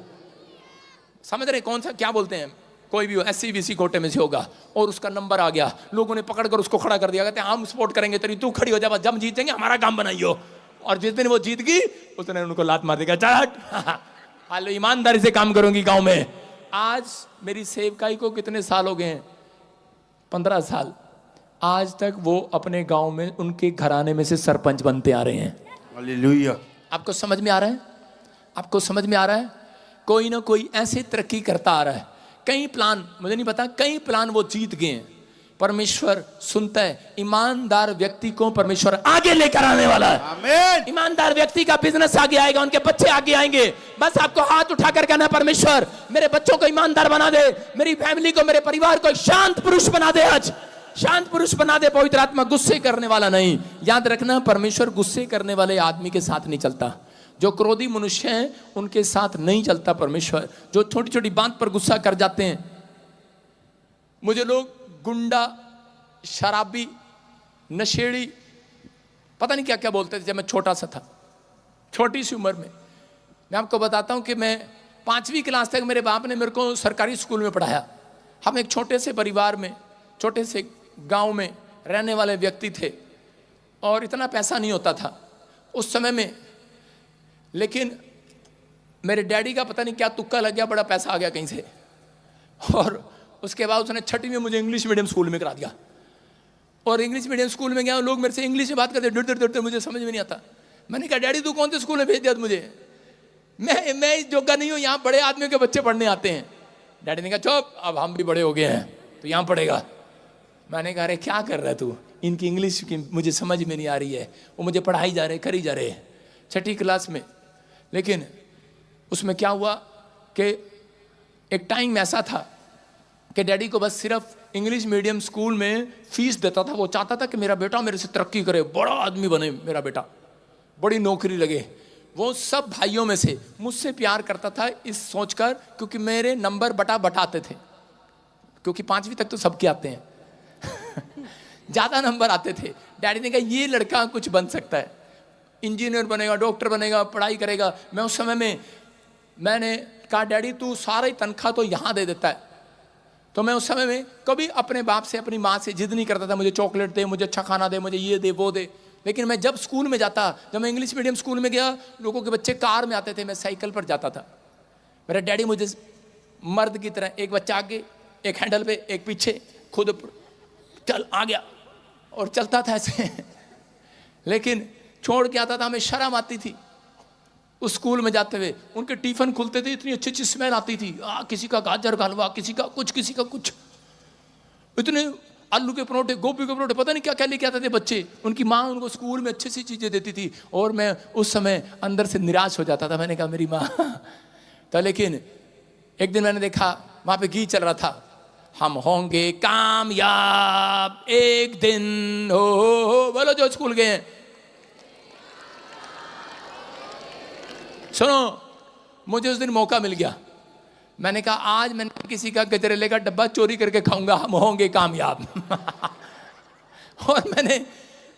समझ रहे कौन सा, क्या बोलते हैं, कोई भी हो, SC BC कोटे में से होगा। और उसका नंबर आ गया, लोगों ने पकड़कर उसको खड़ा कर दिया। कहते हम सपोर्ट करेंगे तेरी, तू खड़ी हो जा, जब जीतेंगे हमारा काम बनाइयो। और जिस दिन वो जीत गई, उसने उनको लात मार देगा, चट। हालो ईमानदारी से काम करूंगी गांव में। आज मेरी सेवकाई को कितने साल हो गए हैं? 15 साल। आज तक वो अपने गांव में उनके घराने में से सरपंच बनते आ रहे हैं। हालेलुया। आपको समझ में आ रहा है? आपको समझ में आ रहा है? कोई ना कोई ऐसे तरक्की करता आ रहा है। कई प्लान, मुझे नहीं पता, कई प्लान वो जीत गए हैं। परमेश्वर सुनता है। ईमानदार व्यक्ति को परमेश्वर आगे लेकर आने वाला है। आमीन। ईमानदार व्यक्ति का बिजनेस आगे आएगा, उनके बच्चे आगे आएंगे। बस आपको हाथ उठाकर कहना, परमेश्वर मेरे बच्चों को ईमानदार बना दे, मेरी फैमिली को, मेरे परिवार को शांत पुरुष बना दे। आज शांत पुरुष बना दे। पवित्र आत्मा गुस्से करने वाला नहीं। याद रखना, परमेश्वर गुस्से करने वाले आदमी के साथ नहीं चलता। जो क्रोधी मनुष्य हैं उनके साथ नहीं चलता परमेश्वर। जो छोटी छोटी बात पर गुस्सा कर जाते हैं। मुझे लोग गुंडा, शराबी, नशेड़ी, पता नहीं क्या क्या बोलते थे जब मैं छोटा सा था, छोटी सी उम्र में। मैं आपको बताता हूं कि मैं 5वीं क्लास तक मेरे बाप ने मेरे को सरकारी स्कूल में पढ़ाया। हम एक छोटे से परिवार में, छोटे से गांव में रहने वाले व्यक्ति थे और इतना पैसा नहीं होता था उस समय में। लेकिन मेरे डैडी का पता नहीं क्या तुक्का लग गया, बड़ा पैसा आ गया कहीं से। और उसके बाद उसने 6वीं में मुझे इंग्लिश मीडियम स्कूल में करा दिया। और इंग्लिश मीडियम स्कूल में गया, लोग मेरे से इंग्लिश में बात करते, डरते डरते, मुझे समझ में नहीं आता। मैंने कहा, डैडी तू कौन से स्कूल में भेज दिया मुझे? मैं इस जोगा नहीं हूँ, यहाँ बड़े आदमियों के बच्चे पढ़ने आते हैं। डैडी ने कहा, चुप, अब हम भी बड़े हो गए हैं तो यहाँ पढ़ेगा। मैंने कहा, अरे क्या कर रहा है तू? इनकी इंग्लिश की मुझे समझ में नहीं आ रही है। वो मुझे पढ़ाई जा रहे, करी जा रहे, 6ठी क्लास में। लेकिन उसमें क्या हुआ कि एक टाइम ऐसा था कि डैडी को बस सिर्फ इंग्लिश मीडियम स्कूल में फीस देता था। वो चाहता था कि मेरा बेटा मेरे से तरक्की करे, बड़ा आदमी बने, मेरा बेटा बड़ी नौकरी लगे। वो सब भाइयों में से मुझसे प्यार करता था इस सोचकर, क्योंकि मेरे नंबर बटाते थे। क्योंकि 5वीं तक तो सबके आते हैं ज़्यादा नंबर आते थे। डैडी ने कहा, ये लड़का कुछ बन सकता है, इंजीनियर बनेगा, डॉक्टर बनेगा, पढ़ाई करेगा। मैं उस समय में मैंने कहा, डैडी तू सारा ही तनख्वाह तो यहाँ दे देता है। तो मैं उस समय में कभी अपने बाप से, अपनी माँ से जिद नहीं करता था, मुझे चॉकलेट दे, मुझे अच्छा खाना दे, मुझे ये दे, वो दे। लेकिन मैं जब स्कूल में जाता, जब मैं इंग्लिश मीडियम स्कूल में गया, लोगों के बच्चे कार में आते थे, मैं साइकिल पर जाता था। मेरा डैडी मुझे मर्द की तरह, एक बच्चा आगे, एक हैंडल पे, एक पीछे, खुद चल आ गया और चलता था ऐसे लेकिन छोड़ के आता था, हमें शर्म आती थी उस स्कूल में जाते हुए। उनके टिफिन खुलते थे, इतनी अच्छी अच्छी स्मेल आती थी। किसी का गाजर का हलवा, किसी का कुछ, इतने आलू के परोठे, गोभी के परोठे, पता नहीं क्या क्या लेके आते थे बच्चे। उनकी माँ उनको स्कूल में अच्छी सी चीज़ें देती थी और मैं उस समय अंदर से निराश हो जाता था। मैंने कहा, मेरी माँ तो। लेकिन एक दिन मैंने देखा वहाँ पे गीत चल रहा था, हम होंगे कामयाब एक दिन, हो बोलो जो स्कूल गए हैं। सुनो, मुझे उस दिन मौका मिल गया। मैंने कहा, आज मैंने किसी का गजरेले का डब्बा चोरी करके खाऊंगा, हम होंगे कामयाब और मैंने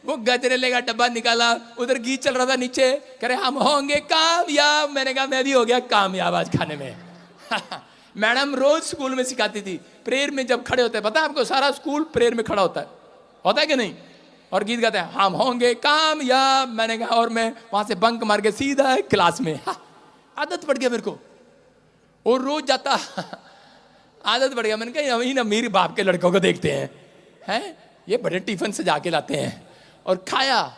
वो गजरेले का डब्बा निकाला, उधर गीत चल रहा था नीचे, कह रहे हम होंगे कामयाब। मैंने कहा, मैं भी हो गया कामयाब आज खाने में मैडम रोज स्कूल में सिखाती थी, प्रेयर में जब खड़े होते हैं, पता है आपको, सारा स्कूल प्रेयर में खड़ा होता है कि नहीं, और गीत गाते हैं, हम होंगे कामयाब। मैंने कहा, और मैं वहां से बंक मार के सीधा क्लास में। आदत पड़ गया मेरे को, और रोज जाता आदत पड़ गया। मैंने कहा, वही ना मेरे बाप के लड़कों को देखते हैं ये बड़े टिफिन से जाके लाते हैं, और खाया।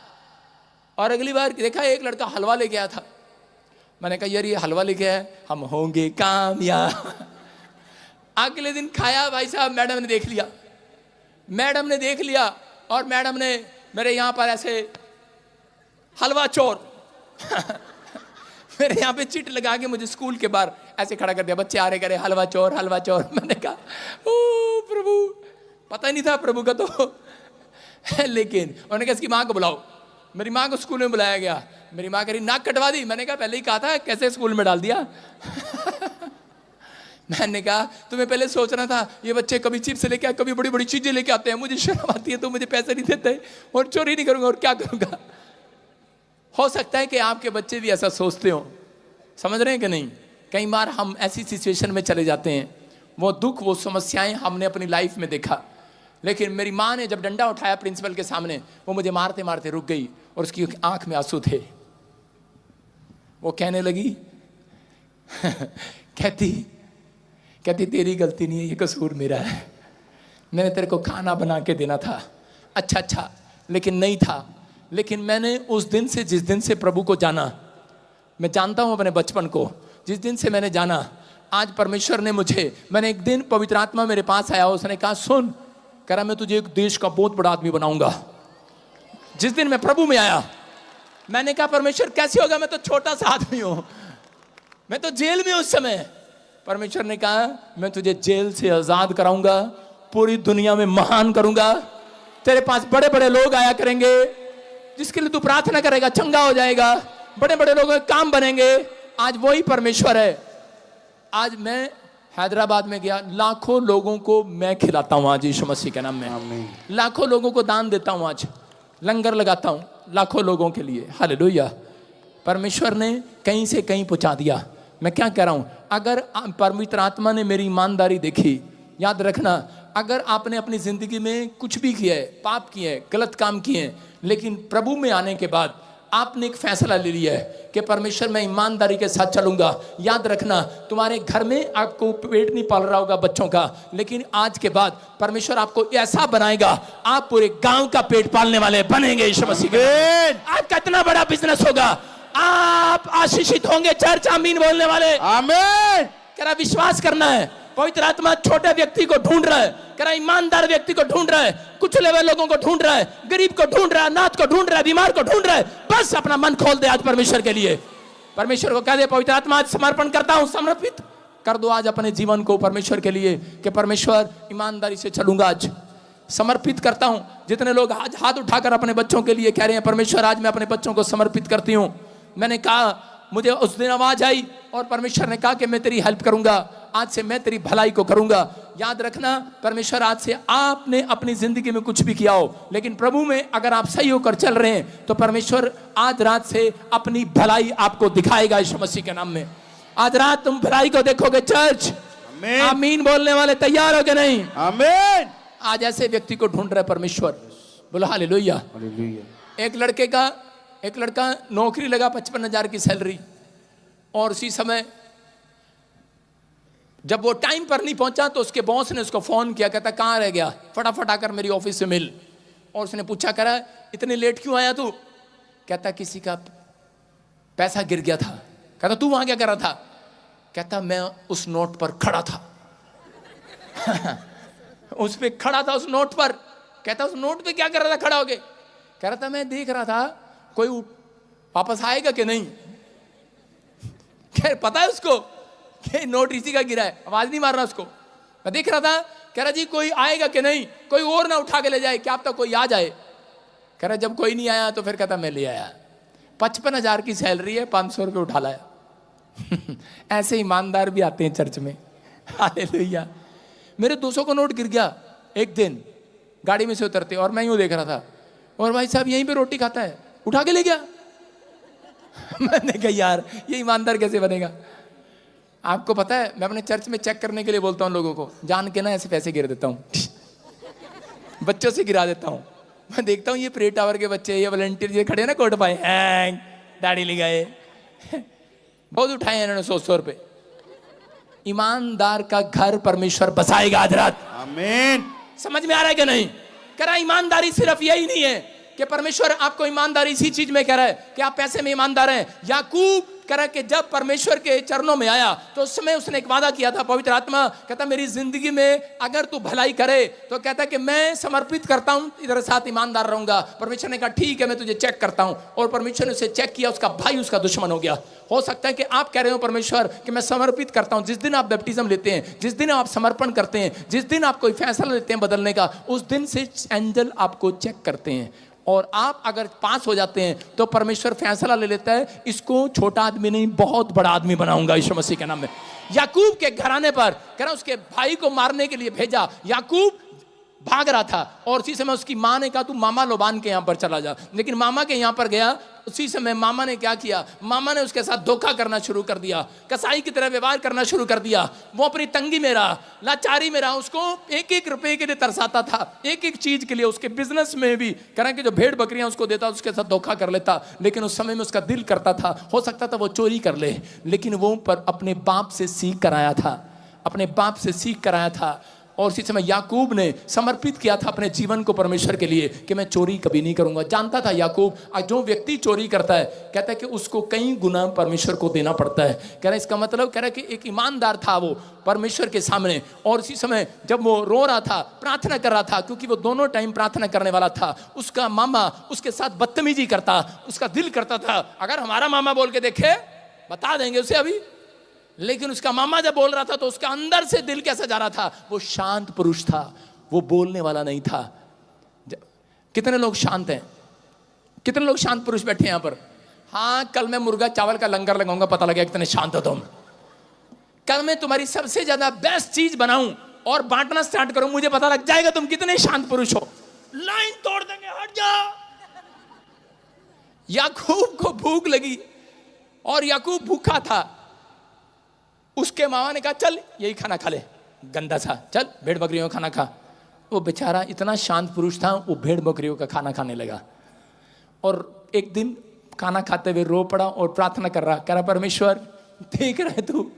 और अगली बार देखा, एक लड़का हलवा लेके आया था। मैंने कहा, यार ये हलवा लेके आया, हम होंगे कामयाब। अगले दिन खाया, भाई साहब मैडम ने देख लिया, और मैडम ने मेरे यहाँ पर ऐसे हलवा चोर मेरे यहाँ पे चिट लगा के मुझे स्कूल के बाहर ऐसे खड़ा कर दिया। बच्चे आ रहे, करे हलवा चोर, हलवा चोर। मैंने कहा, ओ प्रभु, पता नहीं था प्रभु का तो लेकिन उन्होंने कहा, इसकी माँ को बुलाओ। मेरी माँ को स्कूल में बुलाया गया। मेरी माँ कह रही, नाक कटवा दी। मैंने कहा, पहले ही कहा था, कैसे स्कूल में डाल दिया मैंने कहा, तुम्हें पहले सोचना था, ये बच्चे कभी चिप्स लेके आए, कभी बड़ी बड़ी चीजें लेके आते हैं, मुझे शर्म आती है, तो मुझे पैसे नहीं देते और चोरी नहीं करूंगा और क्या करूंगा। हो सकता है कि आपके बच्चे भी ऐसा सोचते हो, समझ रहे हैं कि नहीं। कई बार हम ऐसी सिचुएशन में चले जाते हैं, वो दुख, वो समस्याएं हमने अपनी लाइफ में देखा। लेकिन मेरी माँ ने जब डंडा उठाया प्रिंसिपल के सामने, वो मुझे मारते मारते रुक गई और उसकी आंख में आंसू थे। वो कहने लगी कहती तेरी गलती नहीं है, ये कसूर मेरा है। मैंने तेरे को खाना बना के देना था, अच्छा, लेकिन नहीं था। लेकिन मैंने उस दिन से, जिस दिन से प्रभु को जाना, मैं जानता हूं अपने बचपन को, जिस दिन से मैंने जाना, आज परमेश्वर ने मैंने एक दिन पवित्र आत्मा मेरे पास आया, उसने कहा सुन, कह रहा मैं तुझे एक देश का बहुत बड़ा आदमी बनाऊंगा। जिस दिन मैं प्रभु में आया, मैंने कहा परमेश्वर कैसे होगा, मैं तो छोटा सा आदमी हूं, मैं तो जेल में उस समय। परमेश्वर ने कहा मैं तुझे जेल से आजाद कराऊंगा, पूरी दुनिया में महान करूंगा, तेरे पास बड़े बड़े लोग आया करेंगे, जिसके लिए तू प्रार्थना करेगा चंगा हो जाएगा, बड़े बड़े लोगों के काम बनेंगे। आज वही परमेश्वर है। आज मैं हैदराबाद में गया, लाखों लोगों को मैं खिलाता हूं आज यीशु मसीह के नाम में, लाखों लोगों को दान देता हूं, आज लंगर लगाता हूं लाखों लोगों के लिए। हालेलुया। परमेश्वर ने कहीं से कहीं पहुंचा दिया। मैं क्या कह रहा हूं, अगर पवित्र आत्मा ने मेरी ईमानदारी देखी, याद रखना, अगर आपने अपनी जिंदगी में कुछ भी किया है, पाप किए हैं, गलत काम किए हैं, लेकिन प्रभु में आने के बाद आपने एक फैसला ले लिया है कि परमेश्वर मैं ईमानदारी के साथ चलूंगा, याद रखना तुम्हारे घर में आपको पेट नहीं पाल रहा होगा बच्चों का, लेकिन आज के बाद परमेश्वर आपको ऐसा बनाएगा, आप पूरे गांव का पेट पालने वाले बनेंगे यीशु मसीह के। आज का इतना बड़ा बिजनेस होगा, आप आशीषित होंगे। चर्च आमीन बोलने वाले, आमीन। कह रहा विश्वास करना है। पवित्र आत्मा छोटे व्यक्ति को ढूंढ रहा है, कह रहा ईमानदार व्यक्ति को ढूंढ रहा है, कुचले हुए लोगों को ढूंढ रहा है, गरीब को ढूंढ रहा है, अनाथ को ढूंढ रहा है, बीमार को ढूंढ रहा है। बस अपना मन खोल दे आज परमेश्वर के लिए। परमेश्वर को कह दे पवित्र आत्मा आज समर्पण करता हूं, समर्पित कर दो आज अपने जीवन को परमेश्वर के लिए, कि परमेश्वर ईमानदारी से चलूंगा, आज समर्पित करता हूं। जितने लोग आज हाथ उठाकर अपने बच्चों के लिए कह रहे हैं परमेश्वर आज मैं अपने बच्चों को समर्पित करती हूं, मैंने कहा, मुझे उस दिन आवाज आई और परमेश्वर ने कहा कि मैं तेरी हेल्प करूंगा, आज से मैं तेरी भलाई को करूंगा। याद रखना, परमेश्वर आज से आपने अपनी जिंदगी में कुछ भी किया हो, लेकिन प्रभु में अगर आप सही होकर चल रहे हैं तो परमेश्वर आज रात से अपनी भलाई आपको दिखाएगा यीशु मसीह के नाम में। आज रात तुम भलाई को देखोगे। चर्च आमीन बोलने वाले तैयार हो गए नहीं? आमीन। आज ऐसे व्यक्ति को ढूंढ रहे परमेश्वर, बोलो हालेलुया। एक लड़का नौकरी लगा, 55,000 की सैलरी, और उसी समय जब वो टाइम पर नहीं पहुंचा तो उसके बॉस ने उसको फोन किया, कहता कहाँ रह गया, फटाफट आकर मेरी ऑफिस से मिल। और उसने पूछा, करा इतने लेट क्यों आया तू? कहता किसी का पैसा गिर गया था। कहता तू वहां क्या कर रहा था? कहता मैं उस नोट पर खड़ा था। उस पे खड़ा था, उस नोट पर। कहता उस नोट पे क्या कर रहा था खड़ा होके? कह रहा था मैं देख रहा था कोई वापस आएगा कि नहीं। पता है उसको कि नोट इसी का गिरा है, आवाज नहीं मार रहा उसको। मैं देख रहा था, कह रहा जी कोई आएगा कि नहीं, कोई और ना उठा के ले जाए, क्या अब तक कोई आ जाए। कह रहा जब कोई नहीं आया तो फिर कहता मैं ले आया। 55,000 की सैलरी है, 500 रुपये उठा लाया। ऐसे ईमानदार भी आते हैं चर्च में। हालेलुया। मेरे 200 का नोट गिर गया एक दिन गाड़ी में से उतरते, और मैं यूं देख रहा था, और भाई साहब यहीं पे रोटी खाता है, उठा के ले गया। मैंने कहा यार ये ईमानदार कैसे बनेगा। आपको पता है मैं अपने चर्च में चेक करने के लिए बोलता हूँ लोगों को, जान के ना ऐसे पैसे गिर देता हूँ। बच्चों से गिरा देता हूँ। मैं देखता हूँ ये प्रे टावर के बच्चे, ये वॉलंटियर ये खड़े ना कोट पाए, दाढ़ी ले गए, बहुत उठाए इन्होंने 100 रुपए। ईमानदार का घर परमेश्वर बसाएगा आज रात। आमीन। समझ में आ रहा है कि नहीं? कह रहा ईमानदारी सिर्फ यही नहीं है कि परमेश्वर आपको ईमानदारी इसी चीज में कह रहा है कि आप पैसे में ईमानदार हैं। याकूब कह रहा कि जब परमेश्वर के चरणों में आया तो उस समय उसने एक वादा किया था, पवित्र आत्मा कहता मेरी जिंदगी में अगर तू भलाई करे तो कहता कि मैं समर्पित करता हूं, इधर साथ ईमानदार रहूंगा। परमेश्वर ने कहा ठीक है मैं तुझे चेक करता हूं, और परमेश्वर ने उसे चेक किया, उसका भाई उसका दुश्मन हो गया। हो सकता है कि आप कह रहे हो परमेश्वर कि मैं समर्पित करता हूं। जिस दिन आप बैप्टिज्म लेते हैं, जिस दिन आप समर्पण करते हैं, जिस दिन आप कोई फैसला लेते हैं बदलने का, उस दिन से एंजल आपको चेक करते हैं, और आप अगर पास हो जाते हैं तो परमेश्वर फैसला ले लेता है, इसको छोटा आदमी नहीं बहुत बड़ा आदमी बनाऊंगा यीशु मसीह के नाम में। याकूब के घराने पर कह रहा उसके भाई को मारने के लिए भेजा। याकूब भाग रहा था और उसी समय उसकी माँ ने कहा तू मामा लोबान के यहाँ पर चला जा, लेकिन मामा के यहाँ पर गया। उसी समय मामा ने क्या किया, मामा ने उसके साथ धोखा करना शुरू कर दिया, कसाई की तरह व्यवहार करना शुरू कर दिया। वो अपनी तंगी में रहा, लाचारी में रहा, उसको एक एक रुपए के लिए तरसाता था, एक एक चीज के लिए। उसके बिजनेस में भी कह कि जो भेड़ बकरियां उसको देता उसके साथ धोखा कर लेता, लेकिन उस समय में उसका दिल करता था, हो सकता था वो चोरी कर ले, लेकिन वो पर अपने बाप से सीख कर आया था, अपने बाप से सीख कर आया था। और उसी समय याकूब ने समर्पित किया था अपने जीवन को परमेश्वर के लिए कि मैं चोरी कभी नहीं करूंगा। जानता था याकूब जो व्यक्ति चोरी करता है कहता है कि उसको कई गुना परमेश्वर को देना पड़ता है। कह रहा इसका मतलब कह रहा कि एक ईमानदार था वो परमेश्वर के सामने। और उसी समय जब वो रो रहा था, प्रार्थना कर रहा था, क्योंकि वो दोनों टाइम प्रार्थना करने वाला था। उसका मामा उसके साथ बदतमीजी करता, उसका दिल करता था अगर हमारा मामा बोल के देखे बता देंगे उसे अभी, लेकिन उसका मामा जब बोल रहा था तो उसका अंदर से दिल कैसा जा रहा था। वो शांत पुरुष था, वो बोलने वाला नहीं था। कितने लोग शांत हैं? कितने लोग शांत पुरुष बैठे हैं यहाँ पर? हाँ, कल मैं मुर्गा चावल का लंगर लगाऊंगा, पता लगेगा कितने शांत हो तुम। कल मैं तुम्हारी सबसे ज्यादा बेस्ट चीज बनाऊं और बांटना स्टार्ट करूं, मुझे पता लग जाएगा तुम कितने शांत पुरुष हो। लाइन तोड़ देंगे, हट जाओ। याकूब को भूख लगी और याकूब भूखा था। उसके मामा ने कहा चल यही खाना खा ले, गंदा सा, चल भेड़ बकरियों का खाना खा। वो बेचारा इतना शांत पुरुष था, वो भेड़ बकरियों का खाना खाने लगा। और एक दिन खाना खाते हुए रो पड़ा और प्रार्थना कर रहा, कह रहा परमेश्वर देख रहे तू।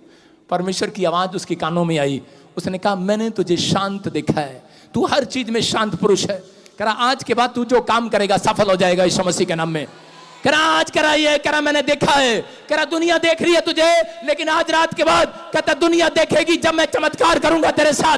परमेश्वर की आवाज उसके कानों में आई। उसने कहा मैंने तुझे शांत देखा है, तू हर चीज में शांत पुरुष है। कह रहा आज के बाद तू जो काम करेगा सफल हो जाएगा यीशु मसीह के नाम में। कह रहा आज करा ये, कह रहा मैंने देखा है। कह रहा दुनिया देख रही है तुझे, लेकिन आज रात के बाद कहता दुनिया देखेगी जब मैं चमत्कार करूंगा तेरे साथ।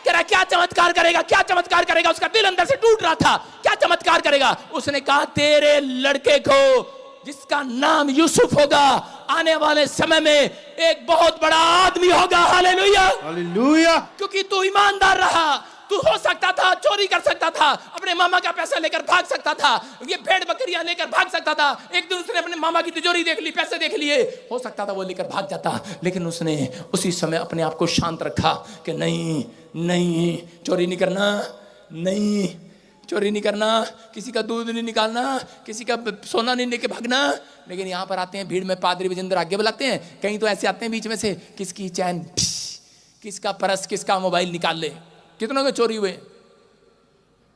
कह रहा क्या चमत्कार करेगा, क्या चमत्कार करेगा? उसका दिल अंदर से टूट रहा था, क्या चमत्कार करेगा? उसने कहा तेरे लड़के को जिसका नाम यूसुफ होगा, आने वाले समय में एक बहुत बड़ा आदमी होगा। Hallelujah, hallelujah. क्योंकि तू ईमानदार रहा। तू हो सकता था चोरी कर सकता था, अपने मामा का पैसा लेकर भाग सकता था, ये भेड़ बकरियां लेकर भाग सकता था। एक दिन उसने अपने मामा की तिजोरी देख ली, पैसे देख लिए, हो सकता था वो लेकर भाग जाता, लेकिन उसने उसी समय अपने आप को शांत रखा कि नहीं नहीं, चोरी नहीं करना, नहीं चोरी नहीं करना, किसी का दूध नहीं निकालना, किसी का सोना नहीं लेके भागना। लेकिन यहाँ पर आते हैं भीड़ में, पादरी विजेंद्र आगे बुलाते हैं, कहीं तो ऐसे आते हैं बीच में से किसकी चैन, किसका पर्स, किसका मोबाइल निकाल ले। कितनों के चोरी हुए?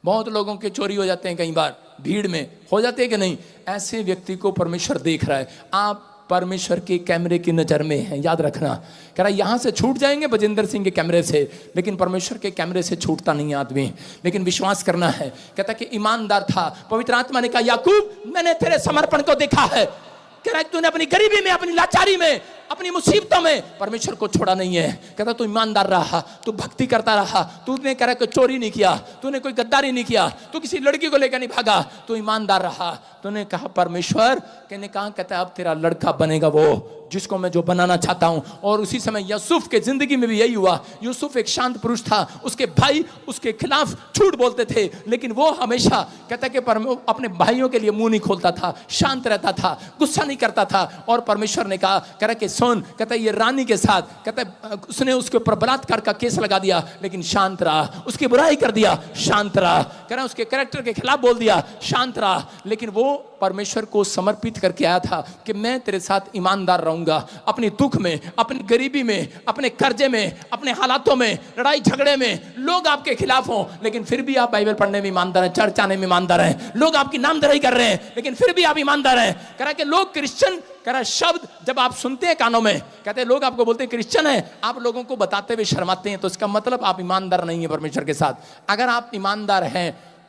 बहुत लोगों के चोरी हो जाते हैं, कई बार भीड़ में हो जाते हैं कि नहीं। ऐसे व्यक्ति को परमेश्वर देख रहा है। आप परमेश्वर के कैमरे की नजर में हैं, याद रखना। कह रहा यहां से छूट जाएंगे बजिंदर सिंह के कैमरे से, लेकिन परमेश्वर के कैमरे से छूटता नहीं आदमी, लेकिन विश्वास करना है। कहता कि ईमानदार था। पवित्र आत्मा ने कहा याकूब मैंने तेरे समर्पण को देखा है। कह रहा है तूने अपनी गरीबी में, अपनी लाचारी में, अपनी मुसीबतों में परमेश्वर को छोड़ा नहीं है। कहता तू ईमानदार रहा, तू भक्ति करता रहा, तूने कह रहा कोई चोरी नहीं किया, तूने कोई गद्दारी नहीं किया, तू किसी लड़की को लेकर नहीं भागा, तू ईमानदार रहा। तूने कहा परमेश्वर, कहने कहा कहता अब तेरा लड़का बनेगा वो जिसको मैं जो बनाना चाहता हूं। और उसी समय यूसुफ के जिंदगी में भी यही हुआ। यूसुफ एक शांत पुरुष था, उसके भाई उसके खिलाफ झूठ बोलते थे, लेकिन वो हमेशा कहता कि अपने भाइयों के लिए मुंह नहीं खोलता था, शांत रहता था, गुस्सा नहीं करता था। और परमेश्वर ने कहा कह रहा कि सुन, कहता ये रानी के साथ, कहता उसने उसके ऊपर बलात्कार का केस लगा दिया, लेकिन शांत रहा। उसकी बुराई कर दिया, शांत रहा। कह रहा उसके कैरेक्टर के खिलाफ बोल दिया, शांत रहा। लेकिन वो परमेश्वर को समर्पित करके आया था कि मैं तेरे साथ ईमानदार रहूंगा। अपनी दुख में, अपनी गरीबी में, अपने कर्जे में, अपने हालातों में, लड़ाई झगड़े में, लोग आपके खिलाफ हों, लेकिन फिर भी आप बाइबल पढ़ने में ईमानदार हैं, चर्च आने में ईमानदार हैं, लोग आपकी नामधराई कर रहे हैं, लेकिन फिर भी आप ईमानदार हैं। कह रहा है कि लोग क्रिश्चियन, कह रहा शब्द जब आप सुनते हैं कानों में, कहते हैं लोग आपको बोलते हैं क्रिश्चियन है, आप लोगों को बताते हुए शर्माते हैं, तो इसका मतलब आप ईमानदार नहीं है परमेश्वर के साथ। अगर आप ईमानदार हैं,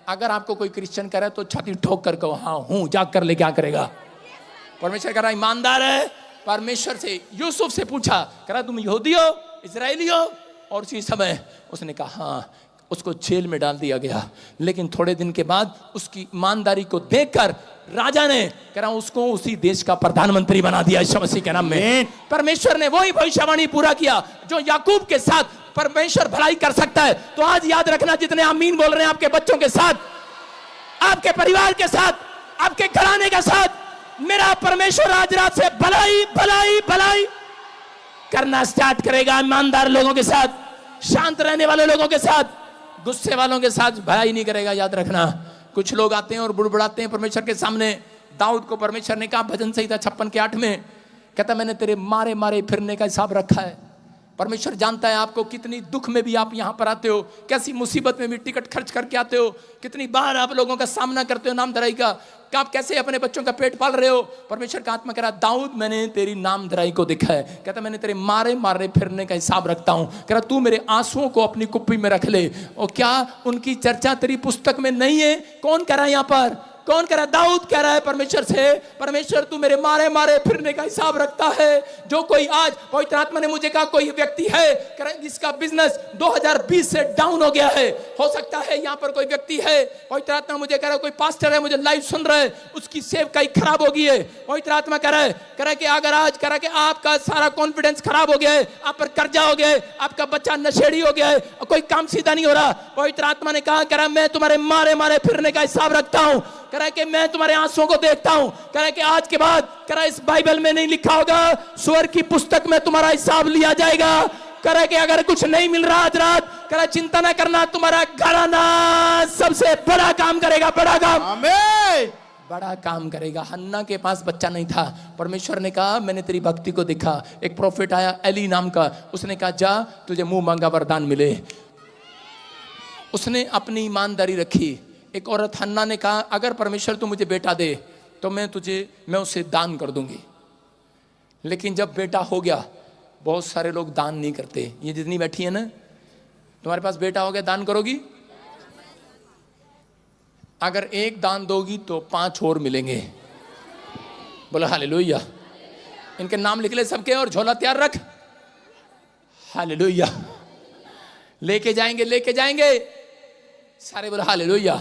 अगर आपको कोई क्रिश्चियन करे तो छाती ठोक कर कहो हाँ हूं, जाग कर ले क्या करेगा। परमेश्वर कह रहा ईमानदार है। परमेश्वर से यूसुफ से पूछा, कह रहा तुम यहूदी हो, इजराइली हो? और उसी समय उसने कहा हाँ। उसको जेल में डाल दिया गया, लेकिन थोड़े दिन के बाद उसकी ईमानदारी को देखकर राजा ने, कह रहा उसको उसी देश का प्रधानमंत्री बना दिया यीशु मसीह के नाम में। परमेश्वर ने वही भविष्यवाणी पूरा किया जो याकूब के साथ परमेश्वर भलाई कर सकता है। तो आज याद रखना, जितने आमीन बोल रहे हैं आपके बच्चों के साथ, आपके परिवार के साथ, आपके घराने के साथ, मेरा परमेश्वर आज रात से भलाई भलाई भलाई करना स्टार्ट करेगा। ईमानदार लोगों के साथ, शांत रहने वाले लोगों के साथ, गुस्से वालों के साथ भलाई नहीं करेगा। याद रखना, कुछ लोग आते हैं और बुड़बुड़ाते हैं परमेश्वर के सामने। दाऊद को परमेश्वर ने कहा भजन संहिता 56:8 में, कहता मैंने तेरे मारे मारे फिरने का हिसाब रखा है। परमेश्वर जानता है आपको, कितनी दुख में भी आप यहाँ पर आते हो, कैसी मुसीबत में भी टिकट खर्च करके आते हो, कितनी बार आप लोगों का सामना करते हो नामधराई का। कि आप कैसे अपने बच्चों का पेट पाल रहे हो। परमेश्वर का आत्मा कह रहा, दाऊद मैंने तेरी नामधराई को देखा है। कहता मैंने तेरे मारे मारे फिरने का हिसाब रखता हूं। कह रहा तू मेरे आंसुओं को अपनी कुप्पी में रख ले। और क्या उनकी चर्चा तेरी पुस्तक में नहीं है? कौन कह रहा है यहां पर? कौन कह रहा है? दाऊद कह रहा है परमेश्वर से, परमेश्वर तू मेरे मारे मारे फिरने का हिसाब रखता है। जो कोई आज पवित्र आत्मा ने मुझे कहा कोई व्यक्ति है कह रहा है जिसका बिजनेस 2020 से डाउन हो गया है, हो सकता है यहां पर कोई व्यक्ति है, पवित्र आत्मा मुझे कह रहा है कोई पास्टर है मुझे लाइव सुन रहा है, उसकी सेवकाई खराब हो गई है। पवित्र आत्मा कह रहा है कि अगर आज कह रहा है कि आपका सारा कॉन्फिडेंस खराब हो गया है, आप पर कर्जा हो गया है, आपका बच्चा नशेड़ी हो गया है, कोई काम सीधा नहीं हो रहा, पवित्र आत्मा ने कहा कह रहा मैं तुम्हारे मारे मारे फिरने का हिसाब रखता हूं। कह रहा है कि मैं तुम्हारे आंसुओं को देखता हूं। कह रहा है कि आज के बाद कह रहा है इस बाइबल में नहीं लिखा होगा, स्वर्ग की पुस्तक में तुम्हारा हिसाब लिया जाएगा। कह रहा है कि अगर कुछ नहीं मिल रहा आज रात, कह रहा है चिंता ना करना, तुम्हारा घराना सबसे बड़ा काम करेगा, बड़ा काम, आमीन, बड़ा काम करेगा। हन्ना के पास बच्चा नहीं था, परमेश्वर ने कहा मैंने तेरी भक्ति को देखा। एक प्रॉफिट आया एली नाम का, उसने कहा जा तुझे मुंह मांगा वरदान मिले। उसने अपनी ईमानदारी रखी। एक औरत हन्ना ने कहा अगर परमेश्वर तू मुझे बेटा दे तो मैं उसे दान कर दूंगी। लेकिन जब बेटा हो गया, बहुत सारे लोग दान नहीं करते। ये जितनी बैठी है ना, तुम्हारे पास बेटा हो गया दान करोगी? अगर एक दान दोगी तो 5 और मिलेंगे। बोलो हालेलुया। इनके नाम लिख ले सबके और झोला तैयार रख। हालेलुया। लेके जाएंगे सारे। बोलो हालेलुया।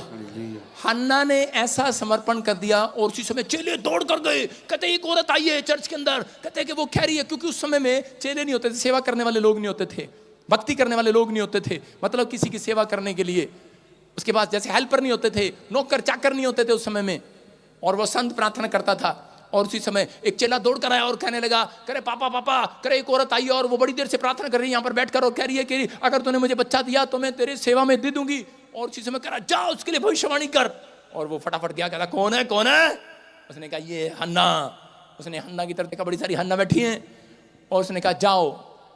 हन्ना ने ऐसा समर्पण कर दिया और उसी समय चेले दौड़ कर गए। कहते एक औरत आई है चर्च के अंदर, कहते कि वो कह रही है, क्योंकि उस समय में चेले नहीं होते थे, सेवा करने वाले लोग नहीं होते थे, भक्ति करने वाले लोग नहीं होते थे, मतलब किसी की सेवा करने के लिए उसके पास जैसे हेल्पर नहीं होते थे, नौकर चाकर नहीं होते थे उस समय में। और वो संत प्रार्थना करता था। और उसी समय एक चेला दौड़ कर आया और कहने लगा, करे पापा, करे एक औरत आई है और वो बड़ी देर से प्रार्थना कर रही है यहाँ पर बैठकर और कह रही है कि अगर तूने मुझे बच्चा दिया तो मैं तेरे सेवा में दे दूंगी। और उसी समय कह रहा जा उसके लिए भविष्यवाणी कर। और वो फटाफट गया, कहता कौन है? उसने कहा ये हन्ना। उसने हन्ना की तरफ देखा, बड़ी सारी हन्ना बैठी हैं। और उसने कहा जाओ,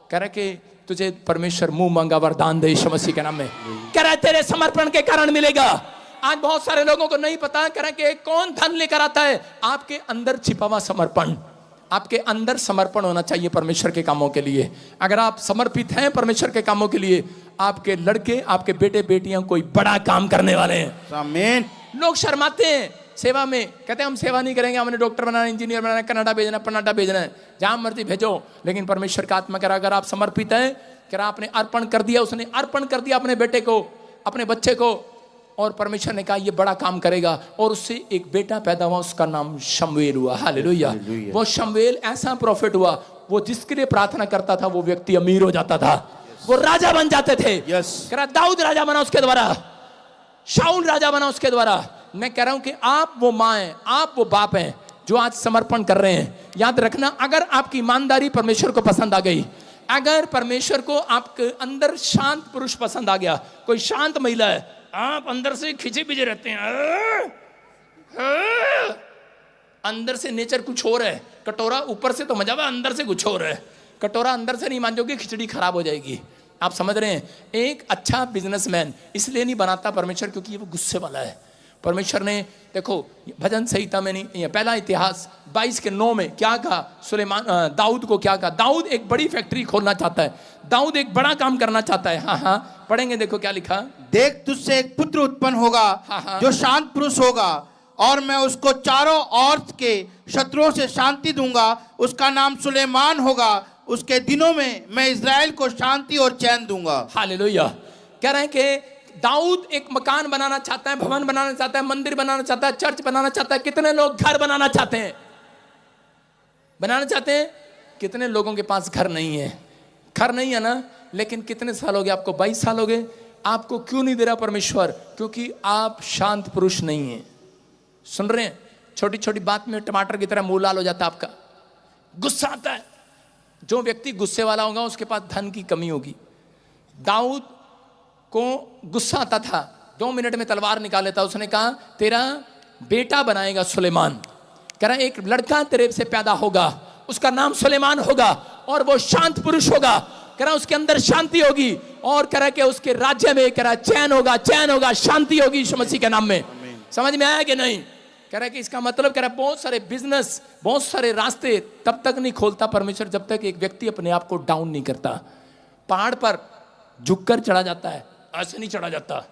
कह रहा कि तुझे परमेश्वर मुंह मांगा वरदान दे यीशु मसीह के नाम में। कह रहा है तेरे समर्पण के कारण मिलेगा। आज बहुत सारे लोगों को नहीं पता, कह रहा कि कौन धन लेकर आता है? आपके अंदर छिपा हुआ समर्पण। आपके अंदर समर्पण होना चाहिए परमेश्वर के कामों के लिए। अगर आप समर्पित हैं परमेश्वर के कामों के लिए, आपके लड़के, आपके बेटे बेटियां कोई बड़ा काम करने वाले हैं। आमीन। लोग शर्माते हैं सेवा में, कहते हैं हम सेवा नहीं करेंगे, हमने डॉक्टर बनाना, इंजीनियर बनाना, कनाडा भेजना, पनाडा भेजना है, जहां मर्जी भेजो। लेकिन परमेश्वर का आत्मा कह रहा अगर आप समर्पित हैं, कह रहा आपने अर्पण कर दिया, उसने अर्पण कर दिया अपने बेटे को, अपने बच्चे को, और परमेश्वर ने कहा ये बड़ा काम करेगा। और उससे एक बेटा पैदा हुआ, उसका नाम शमूएल हुआ। हालेलुया। वो शमूएल ऐसा प्रॉफिट हुआ, वो जिसके लिए प्रार्थना करता था वो व्यक्ति अमीर हो जाता था, वो राजा बन जाते थे। कह रहा दाऊद राजा बना उसके द्वारा, शाऊल राजा बना उसके द्वारा। मैं कह रहा हूं कि आप वो माँ हैं, आप वो बाप हैं जो आज समर्पण कर रहे हैं। याद रखना, अगर आपकी ईमानदारी परमेश्वर को पसंद आ गई, अगर परमेश्वर को आपके अंदर शांत पुरुष पसंद आ गया, कोई शांत महिला है, आप अंदर से खिंचे पिजे रहते हैं, अंदर से नेचर कुछ और है, कटोरा ऊपर से तो मजा हुआ, अंदर से कुछ और है। कटोरा अंदर से नहीं मांजोगे, खिचड़ी खराब हो जाएगी। आप समझ रहे हैं? एक अच्छा बिजनेसमैन इसलिए नहीं बनाता परमेश्वर क्योंकि वो गुस्से वाला है। परमेश्वर ने देखो भजन संहिता में नहीं, पहला इतिहास 22:9 में क्या कहा? दाऊद को क्या कहा? दाऊद एक बड़ी फैक्ट्री खोलना चाहता है, दाऊद एक बड़ा काम करना चाहता है। हाँ पढ़ेंगे, देखो क्या लिखा। देख तुझसे एक पुत्र उत्पन्न होगा जो शांत पुरुष होगा, और मैं उसको चारों ओर के शत्रुओं से शांति दूंगा। उसका नाम सुलेमान होगा। उसके दिनों में मैं इज़राइल को शांति और चैन दूंगा। हालेलुया। कह रहे हैं कि दाऊद एक मकान बनाना चाहता है, भवन बनाना चाहता है, मंदिर बनाना चाहता है, चर्च बनाना चाहता है। कितने लोग घर बनाना चाहते हैं? कितने लोगों के पास घर नहीं है? घर नहीं है ना, लेकिन कितने साल हो गए आपको? 22 साल हो गए। आपको क्यों नहीं दे रहा परमेश्वर? क्योंकि आप शांत पुरुष नहीं हैं। सुन रहे हैं? छोटी छोटी बात में टमाटर की तरह मुंह लाल हो जाता है आपका, गुस्सा आता है। जो व्यक्ति गुस्से वाला होगा उसके पास धन की कमी होगी। दाऊद को गुस्सा आता था, 2 मिनट में तलवार निकाल लेता। उसने कहा तेरा बेटा बनाएगा सुलेमान। कह रहा एक लड़का तेरे से पैदा होगा, उसका नाम सुलेमान होगा, और वो शांत पुरुष होगा। कह रहा उसके अंदर शांति होगी, और कह रहा कि उसके राज्य में कह रहा चैन होगा, शांति होगी यीशु मसीह के नाम में। समझ में आया कि नहीं? कह रहा है कि इसका मतलब कह रहा है बहुत सारे बिजनेस, बहुत सारे रास्ते तब तक नहीं खोलता परमेश्वर जब तक एक व्यक्ति अपने आप को डाउन नहीं करता। पहाड़ पर झुककर चढ़ा जाता है, ऐसे नहीं चढ़ा जाता।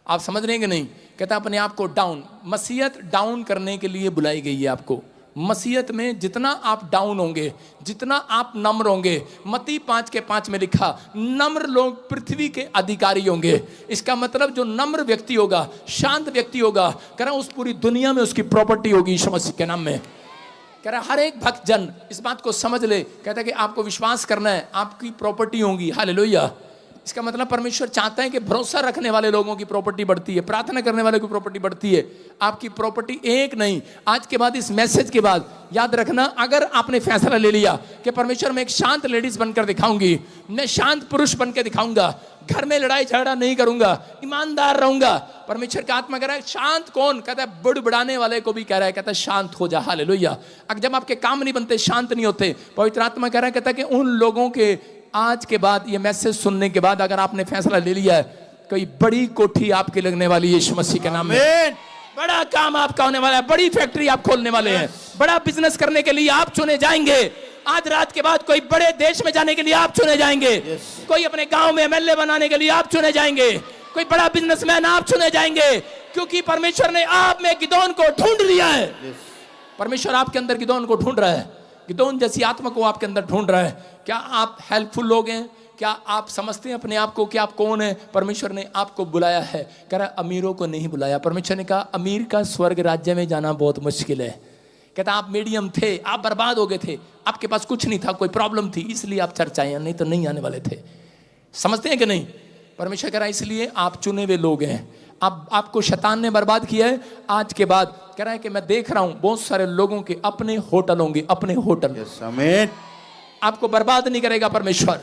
आप समझ रहे हैं कि नहीं? कहता अपने आप को डाउन, मसीहत डाउन करने के लिए बुलाई गई है आपको। मसीहत में जितना आप डाउन होंगे, जितना आप नम्र होंगे, मत्ती 5:5 में लिखा, नम्र लोग पृथ्वी के अधिकारी होंगे। इसका मतलब जो नम्र व्यक्ति होगा, शांत व्यक्ति होगा, कह रहा उस पूरी दुनिया में उसकी प्रॉपर्टी होगी यीशु मसीह के नाम में। कह रहा हर एक भक्त जन इस बात को समझ ले। कहता है कि आपको विश्वास करना है, आपकी प्रॉपर्टी होगी। हालेलुया। इसका मतलब परमेश्वर चाहता है कि भरोसा रखने वाले लोगों की प्रॉपर्टी बढ़ती है, प्रार्थना करने वाले की प्रॉपर्टी बढ़ती है। आपकी प्रॉपर्टी एक नहीं। आज के बाद, इस मैसेज के बाद याद रखना, अगर आपने फैसला ले लिया कि परमेश्वर मैं एक शांत लेडीज बनकर दिखाऊंगी, मैं शांत पुरुष बनकर दिखाऊंगा, घर में लड़ाई झगड़ा नहीं करूंगा, ईमानदार रहूंगा। परमेश्वर का आत्मा कह रहा है शांत कौन? कहता है बुड़बुड़ाने वाले को भी कह रहा है, कहता है शांत हो जा। हालेलुया। अगर जब आपके काम नहीं बनते, शांत नहीं होते, पवित्र आत्मा कह रहा है, कहता है कि उन लोगों के आज के बाद, ये मैसेज सुनने के बाद अगर आपने फैसला ले लिया है, कोई बड़ी कोठी आपकी लगने वाली है यीशु मसीह के नाम में। बड़ा काम आपका होने वाला है, बड़ी फैक्ट्री आप खोलने वाले हैं, बड़ा बिजनेस करने के लिए आप चुने जाएंगे। आज रात के बाद कोई बड़े देश में जाने के लिए आप चुने जाएंगे, कोई अपने गांव में एमएलए बनाने के लिए आप चुने जाएंगे, कोई बड़ा बिजनेसमैन आप चुने जाएंगे, क्योंकि परमेश्वर ने आप में गिदोन को ढूंढ लिया है। परमेश्वर आपके अंदर गिदोन को ढूंढ रहा है, गिदोन जैसी आत्मा को आपके अंदर ढूंढ रहा है। क्या आप हेल्पफुल लोग हैं? क्या आप समझते हैं अपने आप को कि आप कौन है? परमेश्वर ने आपको बुलाया है। कह रहा अमीरों को नहीं बुलाया। परमेश्वर ने कहा अमीर का स्वर्ग राज्य में जाना बहुत मुश्किल है। कहता आप मीडियम थे, आप बर्बाद हो गए थे, आपके पास कुछ नहीं था, कोई प्रॉब्लम थी, इसलिए आप चर्च आए, नहीं तो नहीं आने वाले थे। समझते हैं कि नहीं? परमेश्वर कह रहा है इसलिए आप चुने हुए लोग हैं। अब आपको शैतान ने बर्बाद किया है। आज के बाद कह रहा है कि मैं देख रहा हूं बहुत सारे लोगों के अपने होटल होंगे, अपने होटल। आपको बर्बाद नहीं करेगा परमेश्वर,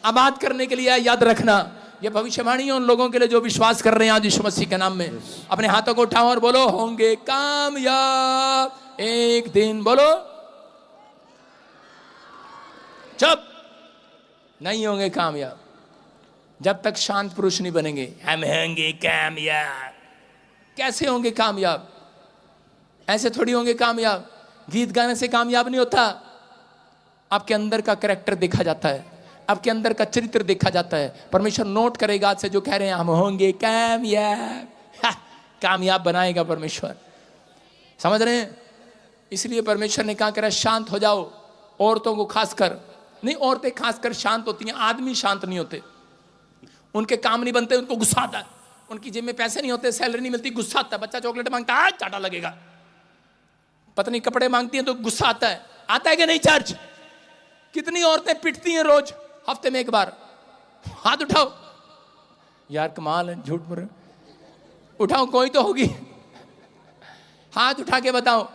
आबाद करने के लिए। याद रखना, ये भविष्यवाणी है उन लोगों के लिए जो विश्वास कर रहे हैं आज यीशु मसीह के नाम में। अपने हाथों को उठाओ और बोलो होंगे कामयाब एक दिन। बोलो चुप, नहीं होंगे कामयाब जब तक शांत पुरुष नहीं बनेंगे। हम होंगे कामयाब। कैसे होंगे कामयाब? ऐसे थोड़ी होंगे कामयाब। गीत गाने से कामयाब नहीं होता। आपके अंदर का कैरेक्टर देखा जाता है, आपके अंदर का चरित्र देखा जाता है। परमेश्वर नोट करेगा आज से जो कह रहे हैं हम होंगे कामयाब। कामयाब बनाएगा परमेश्वर। समझ रहे हैं? इसलिए परमेश्वर ने कहा कह रहा शांत हो जाओ। औरतों को खासकर नहीं, औरतें खासकर शांत होती हैं, आदमी शांत नहीं होते। उनके काम नहीं बनते, उनको गुस्सा आता है। उनकी जेब में पैसे नहीं होते, सैलरी नहीं मिलती, गुस्सा आता है। बच्चा चॉकलेट मांगता है, चाटा लगेगा। पत्नी कपड़े मांगती है तो गुस्सा आता है। आता है कि नहीं? चर्च कितनी औरतें पिटती हैं रोज, हफ्ते में एक बार। हाथ उठाओ यार, कमाल है, झूठ बोल रहे। उठाओ, कोई तो होगी। हाथ उठा के बताओ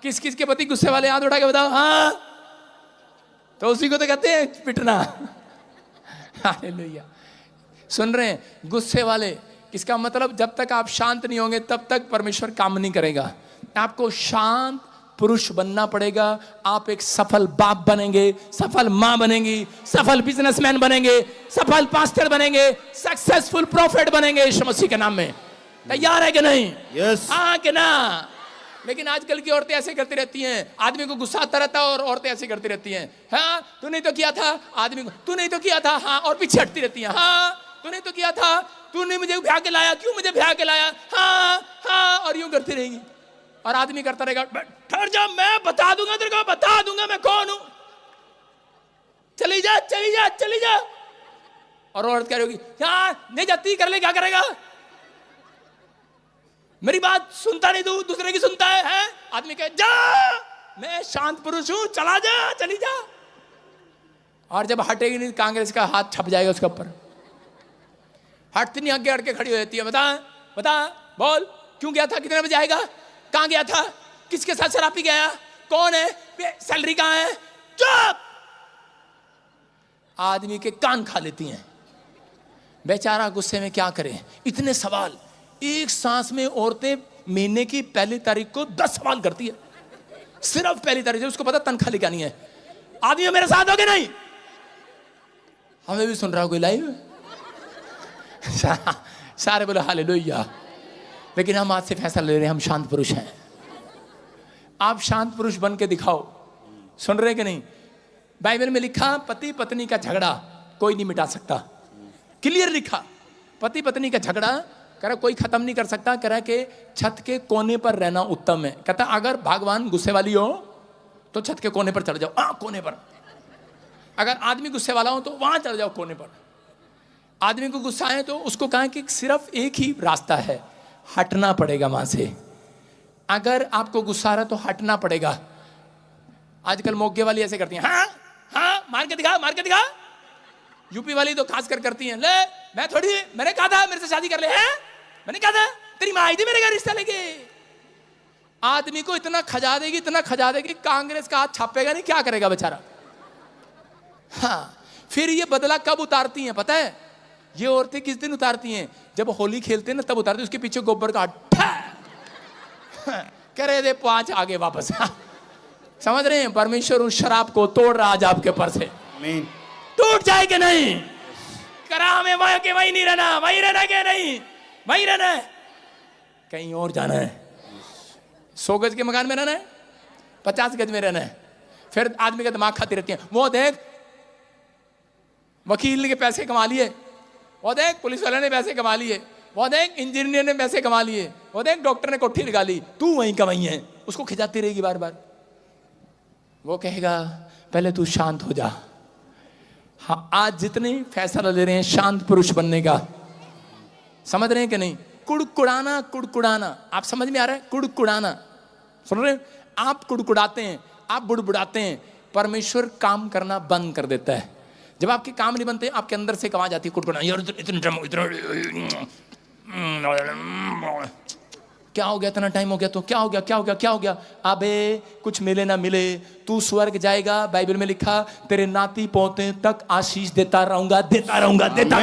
किस किस के पति गुस्से वाले, हाथ उठा के बताओ। हाँ, तो उसी को तो कहते हैं पिटना। हालेलुया। सुन रहे हैं? गुस्से वाले। इसका मतलब जब तक आप शांत नहीं होंगे तब तक परमेश्वर काम नहीं करेगा। आपको शांत पुरुष बनना पड़ेगा। आप एक सफल बाप बनेंगे, सफल मां बनेंगी, सफल बिजनेसमैन बनेंगे, सफल पास्टर बनेंगे, सक्सेसफुल प्रॉफिट बनेंगे यीशु मसीह के नाम में। तैयार है कि नहीं? यस। हाँ कि ना? लेकिन आजकल की औरतें ऐसे करती रहती हैं, आदमी को गुस्सा आता रहता है और औरतें ऐसे करती रहती हैं। हाँ तूने तो किया था, आदमी को तूने तो किया था, हाँ, और पीछे हटती रहती हैं। हाँ तूने तो किया था, तूने मुझे ब्याह के लाया, क्यों मुझे ब्याह के लाया, हाँ हाँ, और यूं करती रहेगी। और आदमी करता रहेगा ठहर जा, मैं बता दूंगा तेरे को, बता दूंगा मैं कौन हूं, चली जा चली जा चली जा। और औरत कह रही होगी हाँ नहीं जाती, कर ले, क्या करेगा, मेरी बात सुनता नहीं, तू दूसरे की सुनता है? आदमी कहे जा, मैं शांत पुरुष हूं, चला जा, चली जा। और जब हटेगी नहीं कांग्रेस का हाथ छप जाएगा उसके ऊपर। हटती नहीं, आगे हट के खड़ी हो जाती है। बता बता, बोल, क्यों गया था, कितने बजे आएगा, कहां गया था, किसके साथ शराब पी गया, कौन है, सैलरी कहां है, चुप। आदमी के कान खा लेती हैं। बेचारा गुस्से में क्या करे, इतने सवाल। एक सांस में औरतें महीने की पहली तारीख को 10 सवाल करती है, सिर्फ पहली तारीख। उसको पता तनख्वाह लेकर आनी है। आदमी मेरे साथ हो गए नहीं, हमें भी सुन रहा हो कोई लाइव? सारे बोले हालेलुया। लेकिन हम आज से फैसला ले रहे हैं, हम शांत पुरुष हैं। आप शांत पुरुष बन के दिखाओ। सुन रहे कि नहीं? बाइबल में लिखा पति पत्नी का झगड़ा कोई नहीं मिटा सकता, क्लियर लिखा। पति पत्नी का झगड़ा कह रहा कोई खत्म नहीं कर सकता, कह रहा कि छत के कोने पर रहना उत्तम है। कहता अगर भगवान गुस्से वाली हो तो छत के कोने पर चढ़ जाओ, कोने पर। अगर आदमी गुस्से वाला हो तो वहां चढ़ जाओ कोने पर। आदमी को गुस्सा है तो उसको कहा कि सिर्फ एक ही रास्ता है, हटना पड़ेगा वहां से। अगर आपको गुस्सा आ रहा है तो हटना पड़ेगा। आजकल मोगे वाली ऐसे करती हैं, हाँ हाँ मार के दिखा, मार के दिखा। यूपी वाली तो खासकर करती हैं, ले मैं थोड़ी, मैंने कहा था मेरे से शादी कर ले, हैं मैंने कहा था, तेरी माँ आई थी मेरे घर रिश्ता लेके। आदमी को इतना खजा देगी, इतना खजा देगी, कांग्रेस का हाथ छापेगा नहीं, क्या करेगा बेचारा। हाँ, फिर ये बदला कब उतारती हैं पता है? ये औरतें किस दिन उतारती हैं? जब होली खेलते हैं ना तब उतारती। उसके पीछे गोबर का कह रहे थे 5 आगे वापस। समझ रहे हैं? परमेश्वर उस शराब को तोड़ रहा आज आपके पर से। टूट जाए कि नहीं? करा हमें वहां के वहीं नहीं रहना, वहीं रहना क्या नहीं, वहीं रहना है, कहीं और जाना है। 100 गज के मकान में रहना है, 50 गज में रहना है। फिर आदमी का दिमाग खाती रहती है, वो देख वकील ने पैसे कमा लिए, वो देख पुलिस वाले ने पैसे कमा लिए, वो देख इंजीनियर ने पैसे कमा लिए, वो देख डॉक्टर ने कोठी लगा ली, तू वहीं का वहीं है। उसको खिजाती रहेगी बार बार। वो कहेगा पहले तू शांत हो जा। हाँ, आज जितने फैसला ले रहे हैं शांत पुरुष बनने का, समझ रहे हैं कि नहीं? कुड़कुड़ाना, कुड़कुड़ाना, आप समझ में आ रहा है? कुड़कुड़ाना, सुन रहे हैं? आप कुड़कुड़ाते हैं, आप बुड़बुड़ाते हैं, परमेश्वर काम करना बंद कर देता है। जब आपके काम नहीं बनते, आपके अंदर से आवाज आती है कुड़कुड़ाना, यार इतना क्या हो गया, इतना टाइम हो गया तो क्या हो गया, क्या हो गया, क्या हो गया? अबे कुछ मिले ना मिले तू स्वर्ग जाएगा। बाइबल में लिखा तेरे नाती पोते तक आशीष देता रहूंगा, देता रहूंगा, देता।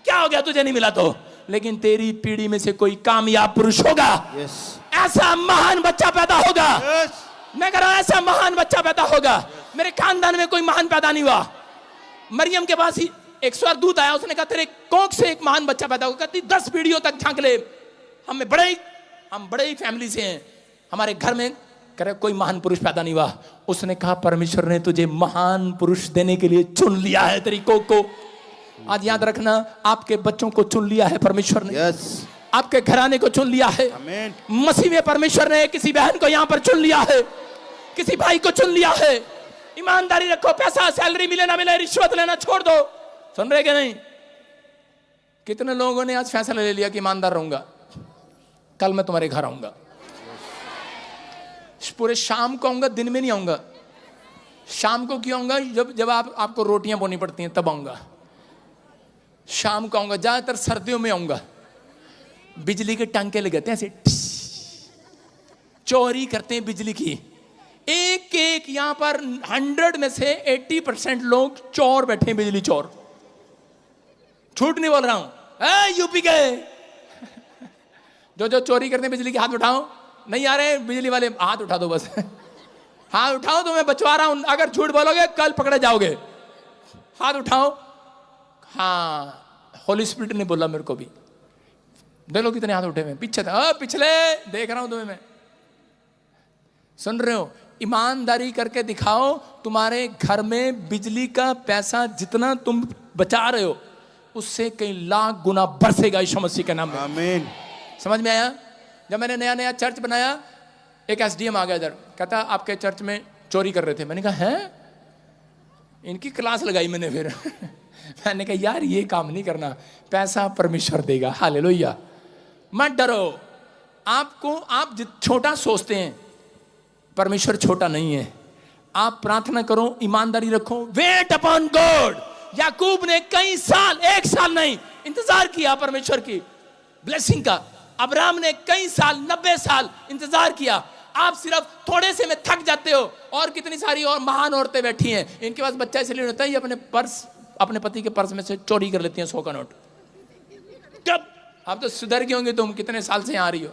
क्या हो गया तुझे नहीं मिला तो? लेकिन तेरी पीढ़ी में से कोई कामयाब पुरुष होगा, ऐसा महान बच्चा पैदा होगा। मैं कह रहा हूं ऐसा महान बच्चा पैदा होगा। मेरे खानदान में कोई महान पैदा नहीं हुआ। मरियम के पास ही एक स्वर्गदूत आया, उसने कहा तेरे कोख से एक महान बच्चा पैदा होगा। कहती 10 पीढ़ियों तक झांक ले, हम बड़े ही फैमिली से हैं, हमारे घर में करे कोई महान पुरुष पैदा नहीं हुआ। उसने कहा परमेश्वर ने तुझे महान पुरुष देने के लिए चुन लिया है, तेरी कोख को। आज याद रखना, आपके बच्चों को चुन लिया है परमेश्वर ने। आपके घराने को चुन लिया है। मसीह में परमेश्वर ने किसी बहन को यहाँ पर चुन लिया है, किसी भाई को चुन लिया है। ईमानदारी रखो, पैसा सैलरी मिले ना मिले रिश्वत लेना छोड़ दो। सुन रहे कि नहीं? कितने लोगों ने आज फैसला ले लिया कि ईमानदार रहूंगा, कल मैं तुम्हारे घर आऊंगा, पूरे शाम को आऊंगा, दिन में नहीं आऊंगा। शाम को क्यों आऊंगा? जब आपको रोटियां बोनी पड़ती हैं तब आऊंगा। शाम को आऊंगा, ज्यादातर सर्दियों में आऊंगा। बिजली के टांके लगाते हैं ऐसे, चोरी करते हैं बिजली की। एक यहां पर 100 में से 80% लोग चोर बैठे हैं, बिजली चोर। झूठ नहीं बोल रहा हूं। यूपी के जो चोरी करते हैं बिजली के, हाथ उठाओ। नहीं आ रहे बिजली वाले, हाथ उठा दो बस। हाथ उठाओ तो मैं बचवा रहा हूं। अगर झूठ बोलोगे कल पकड़े जाओगे। हाथ उठाओ। हाँ, होली स्पिरिट ने बोला मेरे को भी। देख लो कितने हाथ उठे हुए पीछे था, पिछले देख रहा हूं तुम्हें मैं। सुन रहे हो? ईमानदारी करके दिखाओ। तुम्हारे घर में बिजली का पैसा जितना तुम बचा रहे हो उससे कई लाख गुना बरसेगा यीशु मसीह के नाम में। आमीन। समझ में आया? जब मैंने नया नया चर्च बनाया, एक एसडीएम आ गया इधर, कहता आपके चर्च में चोरी कर रहे थे। मैंने कहा हैं? इनकी क्लास लगाई मैंने फिर। मैंने कहा यार ये काम नहीं करना, पैसा परमेश्वर देगा। हालेलुया। मत डरो। आपको आप छोटा सोचते हैं, परमेश्वर छोटा नहीं है। आप प्रार्थना करो, ईमानदारी रखो, वेट अपॉन गॉड। याकूब ने कई साल, 1 साल नहीं, इंतजार किया परमेश्वर की ब्लेसिंग का। अब्राहम ने कई साल, 90 साल इंतजार किया। आप सिर्फ थोड़े से में थक जाते हो। और कितनी सारी और महान औरतें बैठी हैं, इनके पास बच्चा इसलिए होता है, ये अपने पति के पर्स में से चोरी कर लेती हैं 100 का नोट। कब? आप तो सुधर गए होंगे, तुम कितने साल से यहाँ आ रही हो।